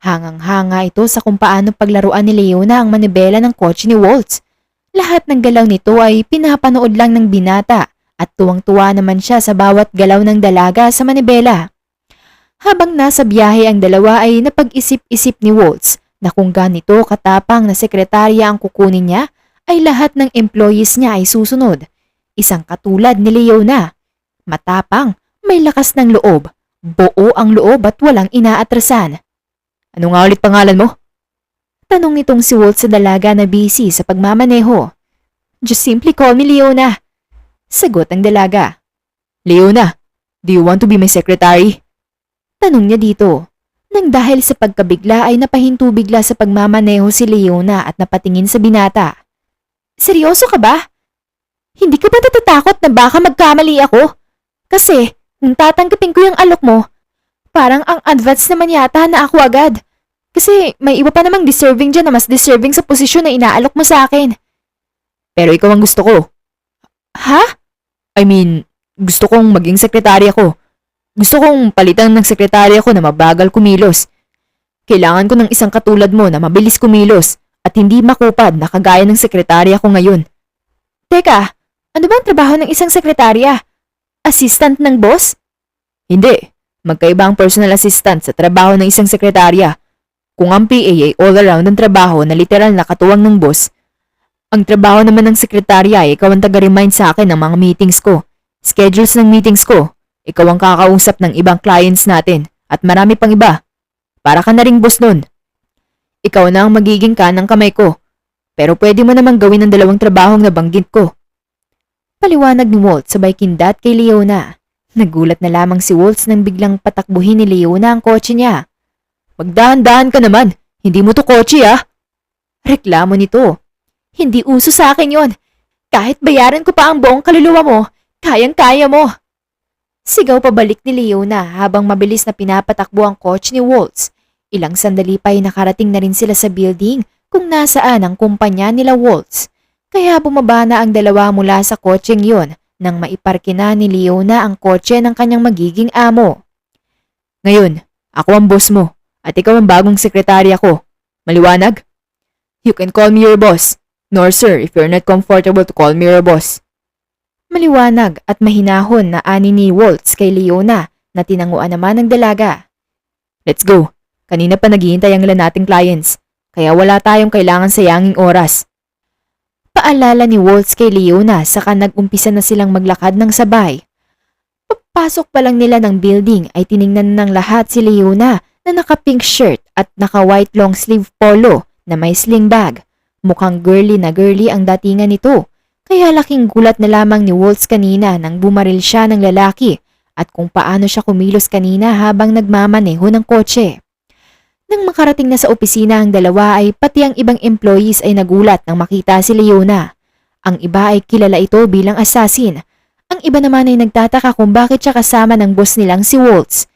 Hangang-hanga ito sa kung paano paglaruan ni Leona ang manibela ng kotse ni Waltz. Lahat ng galaw nito ay pinapanood lang ng binata. At tuwang-tuwa naman siya sa bawat galaw ng dalaga sa manibela. Habang nasa biyahe ang dalawa ay napag-isip-isip ni Waltz na kung ganito katapang na sekretarya ang kukunin niya ay lahat ng employees niya ay susunod. Isang katulad ni Leona. Matapang, may lakas ng loob, buo ang loob at walang inaatrasan. Ano nga ulit pangalan mo? Tanong nitong si Waltz sa dalaga na busy sa pagmamaneho. Just simply call me Leona. Sagot ang dalaga. Leona, do you want to be my secretary? Tanong niya dito. Nang dahil sa pagkabigla ay napahinto bigla sa pagmamaneho si Leona at napatingin sa binata. Seryoso ka ba? Hindi ka ba natatakot na baka magkamali ako? Kasi kung tatanggapin ko yung alok mo, parang ang advance naman yata na ako agad. Kasi may iba pa namang deserving dyan na mas deserving sa posisyon na inaalok mo sa akin. Pero ikaw ang gusto ko. Ha? I mean, gusto kong maging sekretarya ko. Gusto kong palitan ng sekretarya ko na mabagal kumilos. Kailangan ko ng isang katulad mo na mabilis kumilos at hindi makupad na kagaya ng sekretarya ko ngayon. Teka, ano ba ang trabaho ng isang sekretarya? Assistant ng boss? Hindi. Magkaiba ang personal assistant sa trabaho ng isang sekretarya. Kung ang PA ay all-around ang trabaho na literal na katuwang ng boss, ang trabaho naman ng sekretarya ay ikaw ang taga-remind sa akin ng mga meetings ko, schedules ng meetings ko, ikaw ang kakausap ng ibang clients natin at marami pang iba. Para ka na ring boss nun. Ikaw na ang magiging kanang kamay ko, pero pwede mo namang gawin ang dalawang trabahong nabanggit ko. Paliwanag ni Walt sabay kindat kay Leona. Nagulat na lamang si Walt nang biglang patakbuhin ni Leona ang kotse niya. Magdahan-dahan ka naman, hindi mo to kotse Reklamo nito. Hindi uso sa akin yon. Kahit bayaran ko pa ang buong kaluluwa mo, kayang-kaya mo. Sigaw pabalik ni Leona habang mabilis na pinapatakbo ang kotse ni Waltz. Ilang sandali pa ay nakarating na rin sila sa building kung nasaan ang kumpanya nila Waltz. Kaya bumaba na ang dalawa mula sa kotseng yon nang maiparke na ni Leona ang kotse ng kanyang magiging amo. Ngayon, ako ang boss mo at ikaw ang bagong sekretarya ko. Maliwanag? You can call me your boss. Nor sir if you're not comfortable to call me your boss. Maliwanag at mahinahon na ani ni Waltz kay Leona na tinanguan naman ng dalaga. Let's go. Kanina pa naghihintay ang ilan nating clients, kaya wala tayong kailangan sayanging oras. Paalala ni Waltz kay Leona saka nag-umpisa na silang maglakad ng sabay. Pagpasok pa lang nila ng building ay tiningnan ng lahat si Leona na naka-pink shirt at naka-white long sleeve polo na may sling bag. Mukhang girly na girly ang datingan nito. Kaya laking gulat na lamang ni Waltz kanina nang bumaril siya ng lalaki at kung paano siya kumilos kanina habang nagmamaneho ng kotse. Nang makarating na sa opisina ang dalawa ay pati ang ibang employees ay nagulat nang makita si Leona. Ang iba ay kilala ito bilang assassin. Ang iba naman ay nagtataka kung bakit siya kasama ng boss nilang si Waltz.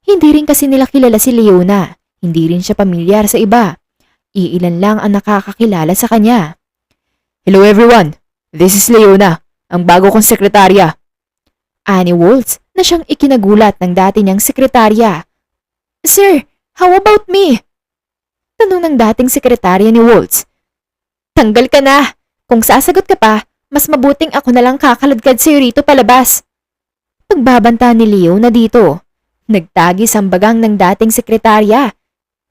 Hindi rin kasi nila kilala si Leona. Hindi rin siya pamilyar sa iba. Iilan lang ang nakakakilala sa kanya. Hello everyone! This is Leona, ang bago kong sekretarya. Ani Waltz na siyang ikinagulat ng dati niyang sekretarya. Sir, how about me? Tanong ng dating sekretarya ni Waltz. Tanggal ka na. Kung sasagot ka pa, mas mabuting ako na lang kakaladkad sa'yo rito palabas. Pagbabanta ni Leona dito. Nagtagis ang bagang ng dating sekretarya.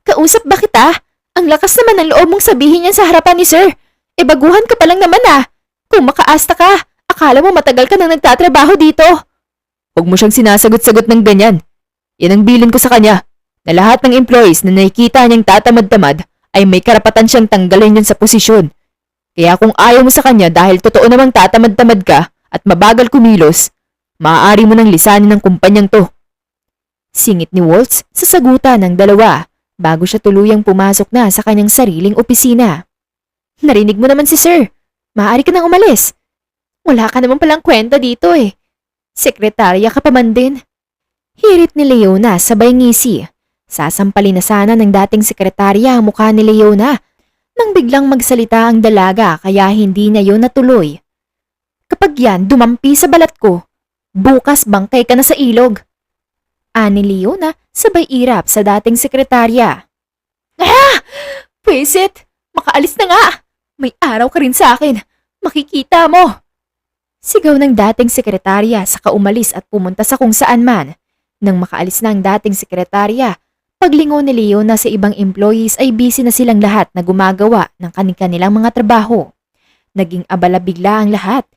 Kausap ba kita? Ang lakas naman ng loob mong sabihin yan sa harapan ni sir. E baguhan ka pa lang naman Kung makaasta ka, akala mo matagal ka nang nagtatrabaho dito. Huwag mo siyang sinasagot-sagot ng ganyan. Yan ang bilin ko sa kanya, na lahat ng employees na nakikita niyang tatamad-tamad ay may karapatan siyang tanggalin yun sa posisyon. Kaya kung ayaw mo sa kanya dahil totoo namang tatamad-tamad ka at mabagal kumilos, maaari mo nang lisanin ng kumpanyang to. Singit ni Waltz sa sagutan ng dalawa bago siya tuluyang pumasok na sa kanyang sariling opisina. Narinig mo naman si sir. Maaari ka nang umalis. Wala ka naman palang kwenta dito Sekretarya ka pa man din. Hirit ni Leona sabay ngisi. Sasampalin na sana ng dating sekretarya ang mukha ni Leona nang biglang magsalita ang dalaga kaya hindi na yun natuloy. Kapag yan dumampi sa balat ko, bukas bangkay ka na sa ilog. Ani Leona sabay irap sa dating sekretarya. Pwisit! Makaalis na nga! May araw ka rin sa akin. Makikita mo! Sigaw ng dating sekretarya saka umalis at pumunta sa kung saan man. Nang makaalis na ang dating sekretarya, paglingon ni Leona sa ibang employees ay busy na silang lahat na gumagawa ng kanilang mga trabaho. Naging abala bigla ang lahat,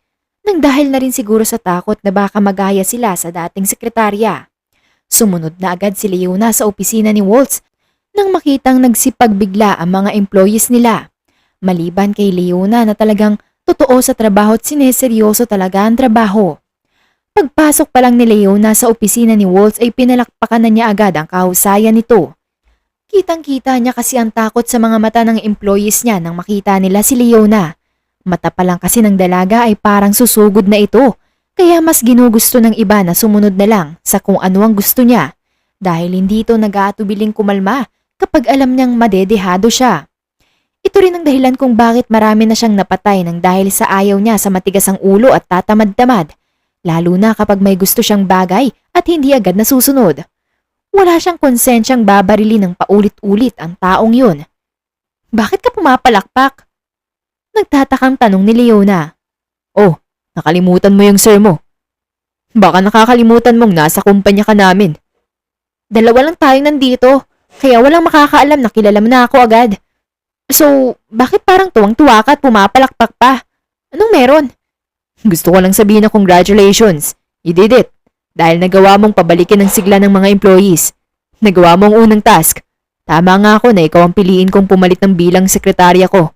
nang dahil na rin siguro sa takot na baka magaya sila sa dating sekretarya. Sumunod na agad si Leona sa opisina ni Waltz nang makitang nagsipagbigla ang mga employees nila. Maliban kay Leona na talagang totoo sa trabaho at sineseryoso talaga ang trabaho. Pagpasok pa lang ni Leona sa opisina ni Waltz ay pinalakpakan na niya agad ang kahusayan nito. Kitang-kita niya kasi ang takot sa mga mata ng employees niya nang makita nila si Leona. Mata pa lang kasi ng dalaga ay parang susugod na ito, kaya mas ginugusto ng iba na sumunod na lang sa kung ano ang gusto niya dahil hindi ito nag-aatubiling kumalma kapag alam niyang madedehado siya. Ito rin ang dahilan kung bakit marami na siyang napatay nang dahil sa ayaw niya sa matigas ang ulo at tatamad-tamad, lalo na kapag may gusto siyang bagay at hindi agad nasusunod. Wala siyang konsensyang babarili ng paulit-ulit ang taong yun. Bakit ka pumapalakpak? Nagtatakang tanong ni Leona. Oh, nakalimutan mo yung sir mo. Baka nakakalimutan mong nasa kumpanya ka namin. Dalawa lang tayong nandito, kaya walang makakaalam na kilala mo na ako agad. So, bakit parang tuwang-tuwa ka at pumapalakpak pa? Anong meron? Gusto ko lang sabihin na congratulations. You did it. Dahil nagawa mong pabalikin ang sigla ng mga employees. Nagawa mo ang unang task. Tama nga ako na ikaw ang piliin kong pumalit ng bilang sekretarya ko.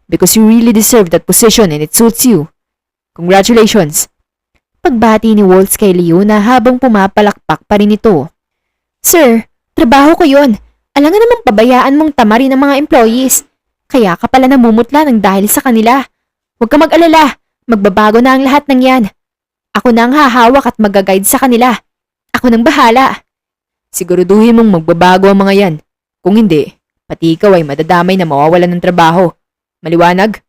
Because you really deserve that position and it suits you. Congratulations. Pagbati ni Waltz kay Leona habang pumapalakpak pa rin ito. Sir, trabaho ko yun. Alangan namang pabayaan mong tamarin ng mga employees. Kaya ka pala namumutla ng dahil sa kanila. Huwag ka mag-alala. Magbabago na ang lahat ng yan. Ako na ang hahawak at mag-guide sa kanila. Ako nang bahala. Siguraduhin mong magbabago ang mga yan. Kung hindi, pati ikaw ay madadamay na mawawalan ng trabaho. Maliwanag?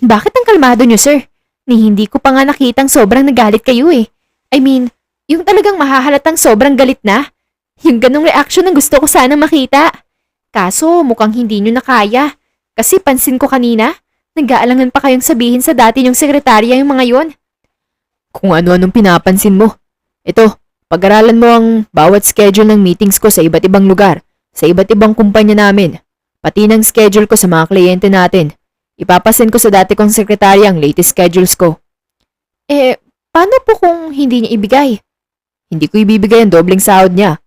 Bakit ang kalmado niyo, sir? Ni hindi ko pa nga nakitang sobrang nagalit kayo eh. I mean, yung talagang mahahalatang sobrang galit na. Yung ganong reaction ang gusto ko sana makita. Kaso mukhang hindi niyo na kaya. Kasi pansin ko kanina, nag-aalangan pa kayong sabihin sa dati niyong sekretarya yung mga yon. Kung ano-anong pinapansin mo. Ito, pag-aralan mo ang bawat schedule ng meetings ko sa iba't ibang lugar, sa iba't ibang kumpanya namin, pati ng schedule ko sa mga kliyente natin. Ipapasend ko sa dati kong sekretarya ang latest schedules ko. Paano po kung hindi niya ibigay? Hindi ko ibibigay ang dobleng sahod niya.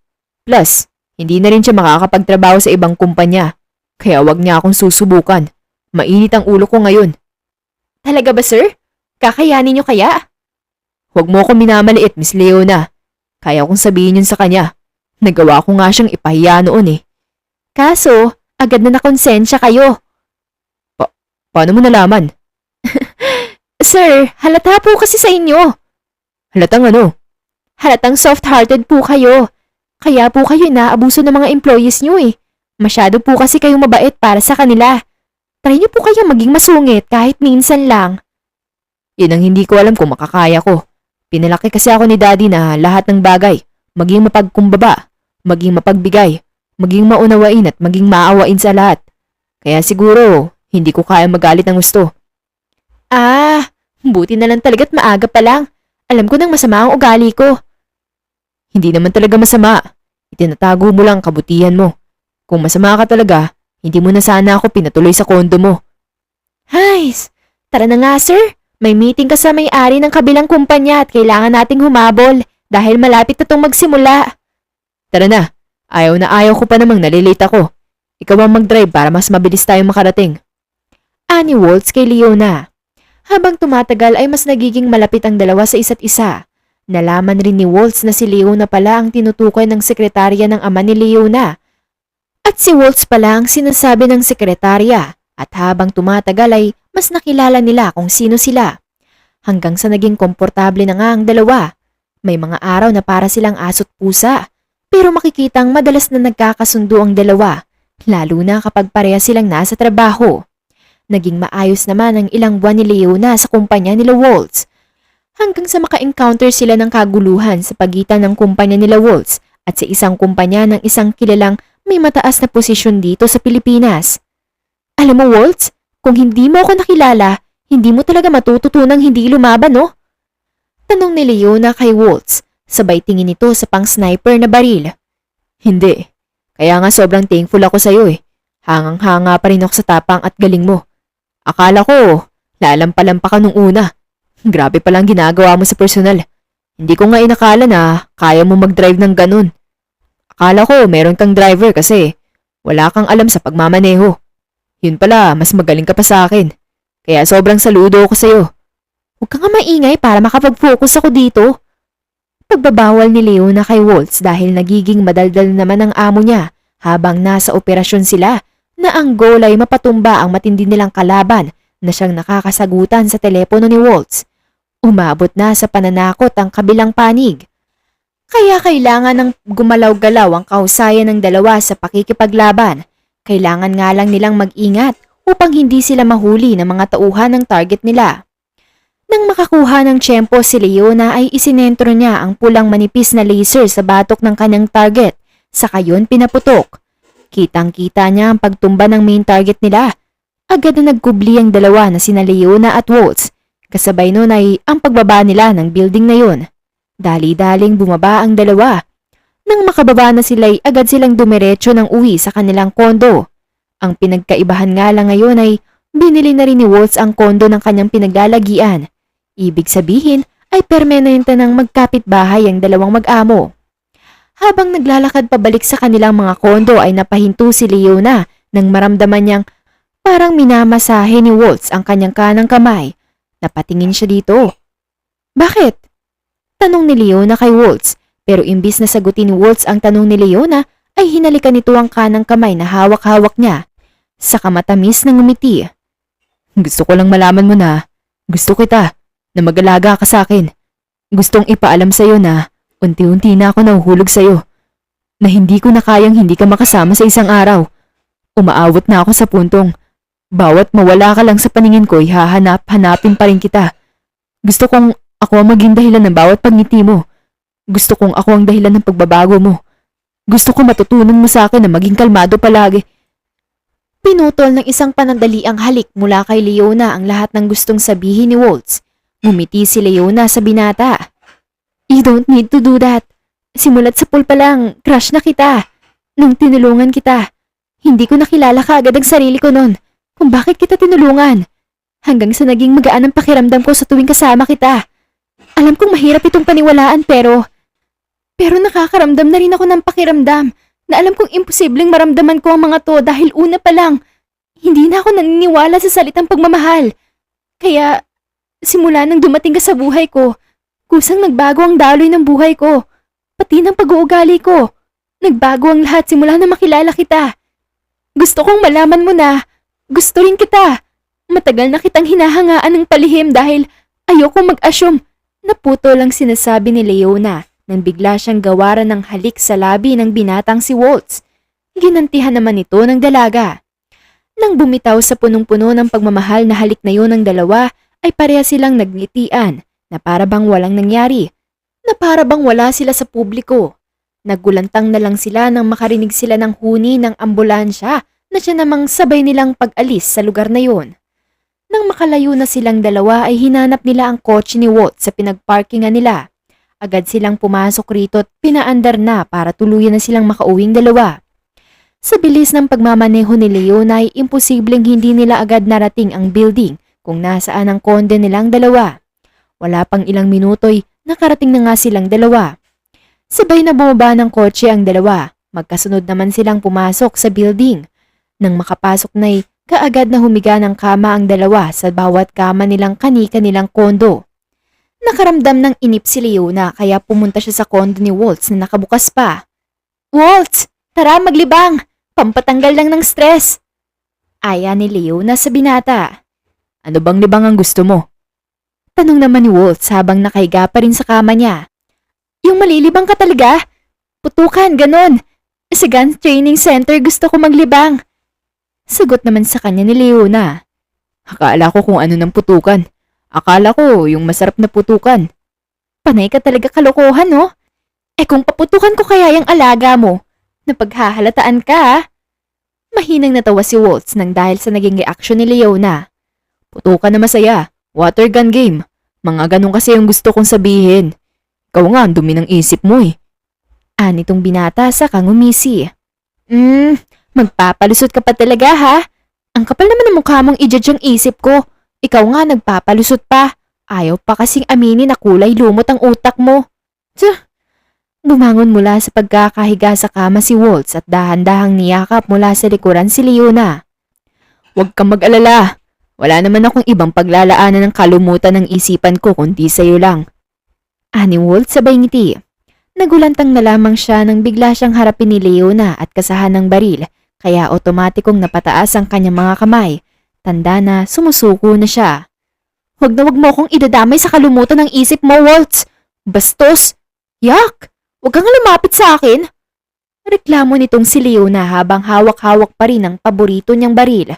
Plus, hindi na rin siya makakapagtrabaho sa ibang kumpanya. Kaya wag niya akong susubukan. Mainit ang ulo ko ngayon. Talaga ba, sir? Kakayanin niyo kaya? Huwag mo akong minamaliit, Miss Leona. Kaya kong sabihin yun sa kanya. Nagawa ko nga siyang ipahiya noon eh. Kaso, agad na nakonsensya kayo. Paano mo nalaman? Sir, halata po kasi sa inyo. Halatang ano? Halatang soft-hearted po kayo. Kaya po kayo inaabuso ng mga employees niyo eh. Masyado po kasi kayong mabait para sa kanila. Try niyo po kaya maging masungit kahit minsan lang. Yun ang hindi ko alam kung makakaya ko. Pinalaki kasi ako ni Daddy na lahat ng bagay, maging mapagkumbaba, maging mapagbigay, maging maunawain at maging maawain sa lahat. Kaya siguro, hindi ko kaya magalit ng gusto. Buti na lang talaga't maaga pa lang. Alam ko nang masama ang ugali ko. Hindi naman talaga masama. Itinatago mo lang ang kabutihan mo. Kung masama ka talaga, hindi mo na sana ako pinatuloy sa kondo mo. Hays, tara na nga sir. May meeting ka sa may-ari ng kabilang kumpanya at kailangan nating humabol dahil malapit na itong magsimula. Tara na, ayaw ko pa namang nalilate ako. Ikaw ang mag-drive para mas mabilis tayong makarating. Ani Waltz kay Leona. Habang tumatagal ay mas nagiging malapit ang dalawa sa isa't isa. Nalaman rin ni Waltz na si Leona pala ang tinutukoy ng sekretarya ng ama ni Leona. At si Waltz pala ang sinasabi ng sekretarya at habang tumatagal ay mas nakilala nila kung sino sila. Hanggang sa naging komportable na nga ang dalawa. May mga araw na para silang aso't pusa pero makikitang madalas na nagkakasundo ang dalawa lalo na kapag pareha silang nasa trabaho. Naging maayos naman ang ilang buwan ni Leona sa kumpanya nila Waltz. Hanggang sa maka-encounter sila ng kaguluhan sa pagitan ng kumpanya nila Waltz at sa isang kumpanya ng isang kilalang may mataas na posisyon dito sa Pilipinas. Alam mo Waltz, kung hindi mo ako nakilala, hindi mo talaga matututunang hindi lumaban, no? Tanong ni Leona kay Waltz, sabay tingin nito sa pang-sniper na baril. Hindi. Kaya nga sobrang thankful ako sa'yo eh. Hangang-hanga pa rin ako sa tapang at galing mo. Akala ko, lalampalampa ka nung una. Grabe palang ginagawa mo sa personal. Hindi ko nga inakala na kaya mo mag-drive ng ganun. Akala ko meron kang driver kasi wala kang alam sa pagmamaneho. Yun pala, mas magaling ka pa sa akin. Kaya sobrang saludo ako sa'yo. Huwag ka nga maingay para makapag-focus ako dito. Pagbabawal ni Leona kay Waltz dahil nagiging madaldal naman ang amo niya habang nasa operasyon sila na ang goal ay mapatumba ang matindi nilang kalaban na siyang nakakasagutan sa telepono ni Waltz. Umabot na sa pananakot ang kabilang panig. Kaya kailangan ng gumalaw-galaw ang kahusayan ng dalawa sa pakikipaglaban. Kailangan nga lang nilang mag-ingat upang hindi sila mahuli ng mga tauhan ng target nila. Nang makakuha ng tiyempo si Leona ay isinentro niya ang pulang manipis na laser sa batok ng kanyang target, saka yun pinaputok. Kitang-kita niya ang pagtumba ng main target nila. Agad na nagkubli ang dalawa na sina Leona at Waltz. Kasabay nun ay ang pagbaba nila ng building na yun. Dali-daling bumaba ang dalawa. Nang makababa na sila ay agad silang dumiretso ng uwi sa kanilang kondo. Ang pinagkaibahan nga lang ngayon ay binili na rin ni Waltz ang kondo ng kanyang pinaglalagian. Ibig sabihin ay permanente ng magkapit-bahay ang dalawang mag-amo. Habang naglalakad pabalik sa kanilang mga kondo ay napahinto si Leona nang maramdaman niyang parang minamasahe ni Waltz ang kanyang kanang kamay. Napatingin siya dito. Bakit? Tanong ni Leona kay Waltz, pero imbis na sagutin ni Waltz ang tanong ni Leona ay hinalikan nito ang kanang kamay na hawak-hawak niya. Saka matamis na ngumiti. Gusto ko lang malaman mo na gusto kita, na mag-alaga ka sa akin. Gustong ipaalam sa'yo na unti-unti na ako nahuhulog sa'yo. Na hindi ko na kayang hindi ka makasama sa isang araw. Umaawat na ako sa puntong bawat mawala ka lang sa paningin ko, hahanap-hanapin pa rin kita. Gusto kong ako ang maging dahilan ng bawat pagngiti mo. Gusto kong ako ang dahilan ng pagbabago mo. Gusto ko matutunan mo sa akin na maging kalmado palagi. Pinutol ng isang panandaliang halik mula kay Leona ang lahat ng gustong sabihin ni Waltz. Ngumiti si Leona sa binata. You don't need to do that. Simulat sa pool pa lang, crush na kita. Nung tinulungan kita, hindi ko nakilala kaagad ang sarili ko nun. Kung bakit kita tinulungan. Hanggang sa naging magaan ang pakiramdam ko sa tuwing kasama kita. Alam kong mahirap itong paniwalaan pero nakakaramdam na rin ako ng pakiramdam na alam kong imposibleng maramdaman ko ang mga to dahil una pa lang, hindi na ako naniniwala sa salitang pagmamahal. Kaya simula nang dumating ka sa buhay ko, kusang nagbago ang daloy ng buhay ko, pati ng pag-uugali ko. Nagbago ang lahat simula na makilala kita. Gusto kong malaman mo na gusto rin kita. Matagal na kitang hinahangaan ng palihim dahil ayokong mag-assume. Naputo lang sinasabi ni Leona nang bigla siyang gawaran ng halik sa labi ng binatang si Waltz. Ginantihan naman ito ng dalaga. Nang bumitaw sa punong-puno ng pagmamahal na halik na yun ng dalawa ay pareha silang nagngitian na para bang walang nangyari. Na para bang wala sila sa publiko. Naggulantang na lang sila nang makarinig sila ng huni ng ambulansya na siya namang sabay nilang pag-alis sa lugar na yun. Nang makalayo na silang dalawa ay hinanap nila ang kotse ni Waltz sa pinagparkingan nila. Agad silang pumasok rito at pinaandar na para tuluyan na silang makauwing dalawa. Sa bilis ng pagmamaneho ni Leona ay imposibleng hindi nila agad narating ang building kung nasaan ang konde nilang dalawa. Wala pang ilang minuto'y nakarating na nga silang dalawa. Sabay na bumaba ng kotse ang dalawa. Magkasunod naman silang pumasok sa building. Nang makapasok na'y kaagad na humiga ng kama ang dalawa sa bawat kama nilang kani-kanilang kondo. Nakaramdam ng inip si Leona kaya pumunta siya sa kondo ni Waltz na nakabukas pa. Waltz! Tara maglibang! Pampatanggal lang ng stress! Aya ni Leona sa binata. Ano bang libang ang gusto mo? Tanong naman ni Waltz habang nakahiga pa rin sa kama niya. Yung malilibang ka talaga? Putukan, ganon. Sa Guns Training Center gusto ko maglibang. Sagot naman sa kanya ni Leona. Akala ko kung ano ng putukan. Akala ko yung masarap na putukan. Panay ka talaga kalokohan, no? Eh kung paputukan ko kaya yung alaga mo, napaghahalataan ka, ha? Mahinang natawa si Waltz nang dahil sa naging reaksyon ni Leona. Putukan na masaya. Water gun game. Mga ganun kasi yung gusto kong sabihin. Ikaw nga ang dumi ng isip mo eh. Anitong binata sa kangumisi. Magpapalusot ka pa talaga ha? Ang kapal naman ng mukha mong i-judge ang isip ko. Ikaw nga nagpapalusot pa. Ayaw pa kasing aminin na kulay lumot ang utak mo. Tsuh! Bumangon mula sa pagkakahiga sa kama si Waltz at dahan-dahang niyakap mula sa likuran si Leona. Huwag kang mag-alala. Wala naman akong ibang paglalaanan ng kalumutan ng isipan ko kundi sa'yo lang. Ani Waltz sabay ngiti. Nagulantang na lamang siya nang bigla siyang harapin ni Leona at kasahan ng baril, kaya otomatikong napataas ang kanyang mga kamay. Tanda na sumusuko na siya. Huwag na huwag mo akong idadamay sa kalumutan ng isip mo, Waltz. Bastos! Yak! Huwag kang lumapit sa akin! Reklamo nitong si Leona habang hawak-hawak pa rin ang paborito niyang baril.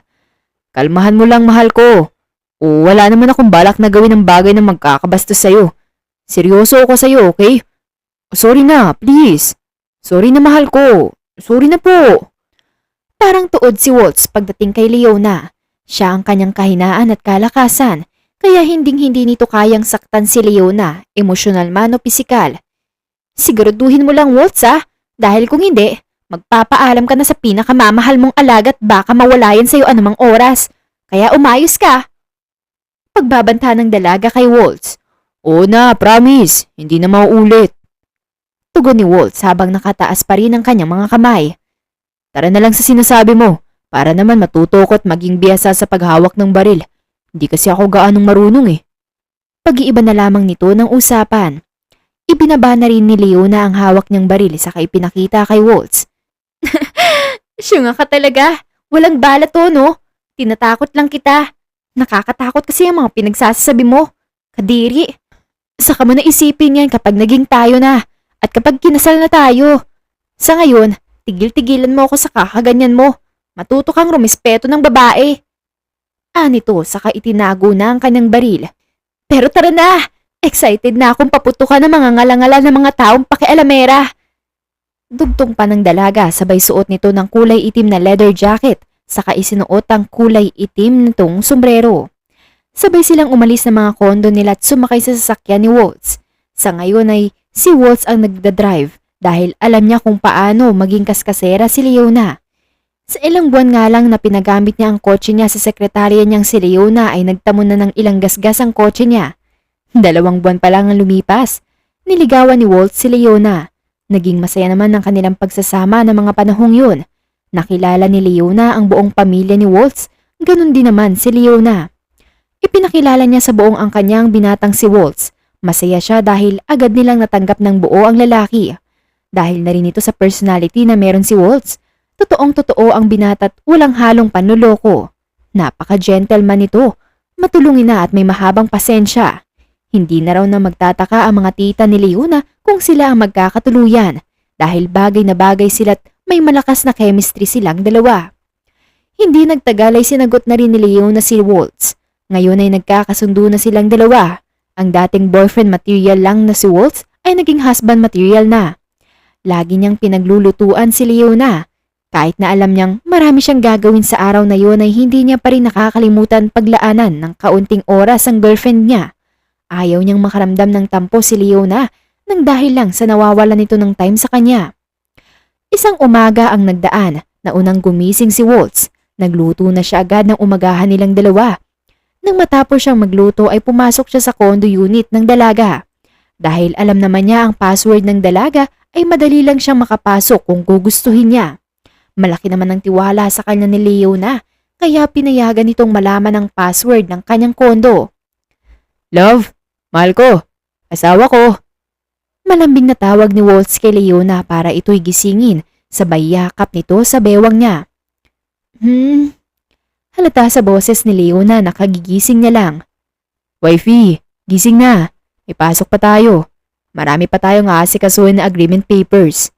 Kalmahan mo lang, mahal ko. O wala naman akong balak na gawin ng bagay na magkakabastos sa'yo. Seryoso ako sa'yo, okay? Sorry na, please. Sorry na, mahal ko. Sorry na po. Parang tuod si Waltz pagdating kay Leona. Siya ang kanyang kahinaan at kalakasan, kaya hinding-hindi nito kayang saktan si Leona, emosyonal man o pisikal. Siguraduhin mo lang, Waltz, dahil kung hindi, magpapaalam ka na sa pinakamamahal mong alaga at baka mawala yan sa'yo anumang oras. Kaya umayos ka. Pagbabanta ng dalaga kay Waltz. Oo na, promise. Hindi na mauulit. Tugon ni Waltz habang nakataas pa rin ang kanyang mga kamay. Tara na lang sa sinasabi mo, para naman matuto ko at maging biyasa sa paghawak ng baril. Hindi kasi ako gaanong marunong eh. Pag-iiba na lamang nito ng usapan. Ibinaba na rin ni Leona ang hawak niyang baril saka ipinakita kay Waltz. Syunga ka talaga. Walang bala to, no? Tinatakot lang kita. Nakakatakot kasi ang mga pinagsasabi mo. Kadiri. Saka mo na isipin yan kapag naging tayo na. At kapag kinasal na tayo. Sa ngayon, tigil-tigilan mo ako sa kakaganyan mo. Matuto kang rumispeto ng babae. Nito, saka itinago na ang kanyang baril. Pero tara na! Excited na akong paputukan ng mga ngalangala ng mga taong pakialamera. Dugtong pa ng dalaga sabay suot nito ng kulay itim na leather jacket saka isinuot ang kulay itim nitong sombrero. Sabay silang umalis ng mga kondo nila at sumakay sa sasakyan ni Waltz. Sa ngayon ay si Waltz ang nagdadrive dahil alam niya kung paano maging kaskasera si Leona. Sa ilang buwan nga lang na pinagamit niya ang kotse niya sa sekretarya niyang si Leona ay nagtamo na ng ilang gasgas ang kotse niya. 2 buwan pa lang ang lumipas. Niligawan ni Waltz si Leona. Naging masaya naman ang kanilang pagsasama ng mga panahong yun. Nakilala ni Leona ang buong pamilya ni Waltz, ganun din naman si Leona. Ipinakilala niya sa buong ang kanyang binatang si Waltz. Masaya siya dahil agad nilang natanggap ng buo ang lalaki. Dahil na rin ito sa personality na meron si Waltz, totoong-totoo ang binata at walang halong panloloko. Napaka-gentleman nito, matulungin na at may mahabang pasensya. Hindi na raw na magtataka ang mga tita ni Leona kung sila ang magkakatuluyan dahil bagay na bagay sila't may malakas na chemistry silang dalawa. Hindi nagtagal ay sinagot na rin ni Leona si Waltz. Ngayon ay nagkakasundo na silang dalawa. Ang dating boyfriend material lang na si Waltz ay naging husband material na. Lagi niyang pinaglulutuan si Leona. Kahit na alam niyang marami siyang gagawin sa araw na yun ay hindi niya pa rin nakakalimutan paglaanan ng kaunting oras ang girlfriend niya. Ayaw niyang makaramdam ng tampo si Leona nang dahil lang sa nawawalan nito ng time sa kanya. Isang umaga ang nagdaan na unang gumising si Waltz. Nagluto na siya agad ng umagahan nilang dalawa. Nang matapos siyang magluto ay pumasok siya sa condo unit ng dalaga. Dahil alam naman niya ang password ng dalaga ay madali lang siyang makapasok kung gugustuhin niya. Malaki naman ang tiwala sa kanya ni Leona kaya pinayagan nitong malaman ang password ng kanyang condo. Love, mahal ko, asawa ko. Malambing na tawag ni Waltz kay Leona para ito'y gisingin, sabay yakap nito sa bewang niya. Halata sa boses ni Leona na kagigising niya lang. Wifey, gising na. Ipasok pa tayo. Marami pa tayong aasikasuhin na agreement papers.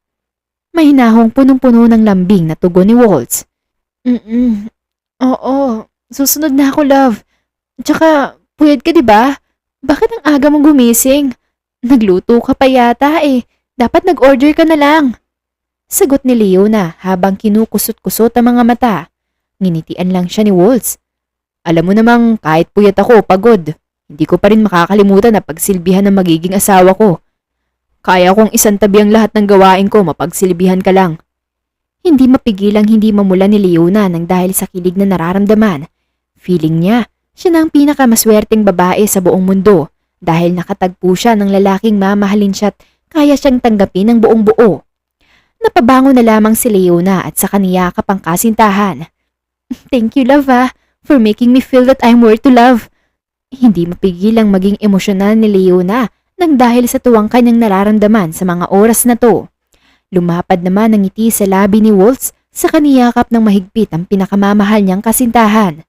Mahinahong punong-puno ng lambing na tugon ni Waltz. Oo, susunod na ako, love. Tsaka, puyad ka diba? Bakit ang aga mong gumising? Nagluto ka pa yata eh. Dapat nag-order ka na lang. Sagot ni Leona habang kinukusot-kusot ang mga mata. Nginitian lang siya ni Waltz. Alam mo namang kahit puyat ako, pagod. Hindi ko pa rin makakalimutan na pagsilbihan ng magiging asawa ko. Kaya kong isantabi ang lahat ng gawain ko, mapagsilbihan ka lang. Hindi mapigilang hindi mamula ni Leona nang dahil sa kilig na nararamdaman. Feeling niya, siya na ang pinakamaswerteng babae sa buong mundo dahil nakatagpo siya ng lalaking mamahalin siya at kaya siyang tanggapin ng buong buo. Napabango na lamang si Leona at sa kaniyakap ang kasintahan. Thank you, love for making me feel that I'm worth to love. Hindi mapigilang maging emosyonal ni Leona nang dahil sa tuwang kanyang nararamdaman sa mga oras na to. Lumapad naman ang ngiti sa labi ni Waltz sa kaniyakap ng mahigpit ang pinakamamahal niyang kasintahan.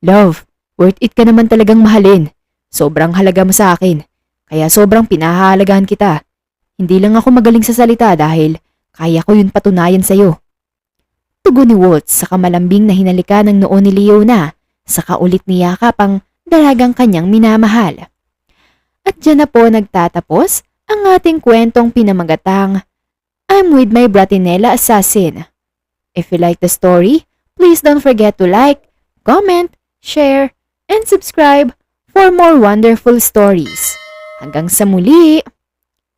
Love, worth it ka naman talagang mahalin. Sobrang halaga mo sa akin, kaya sobrang pinahahalagahan kita. Hindi lang ako magaling sa salita dahil kaya ko yun patunayan sa'yo. Tugon ni Waltz sa kamalambing na hinalika ng noo ni Leona, saka ulit niyakap ang dalagang kanyang minamahal. At dyan na po nagtatapos ang ating kwentong pinamagatang I'm with my Bratinella Assassin. If you like the story, please don't forget to like, comment, share, and subscribe for more wonderful stories. Hanggang sa muli!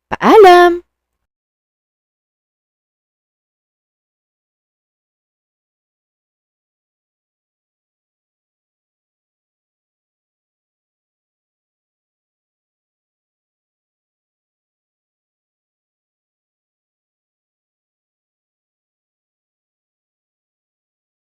Paalam!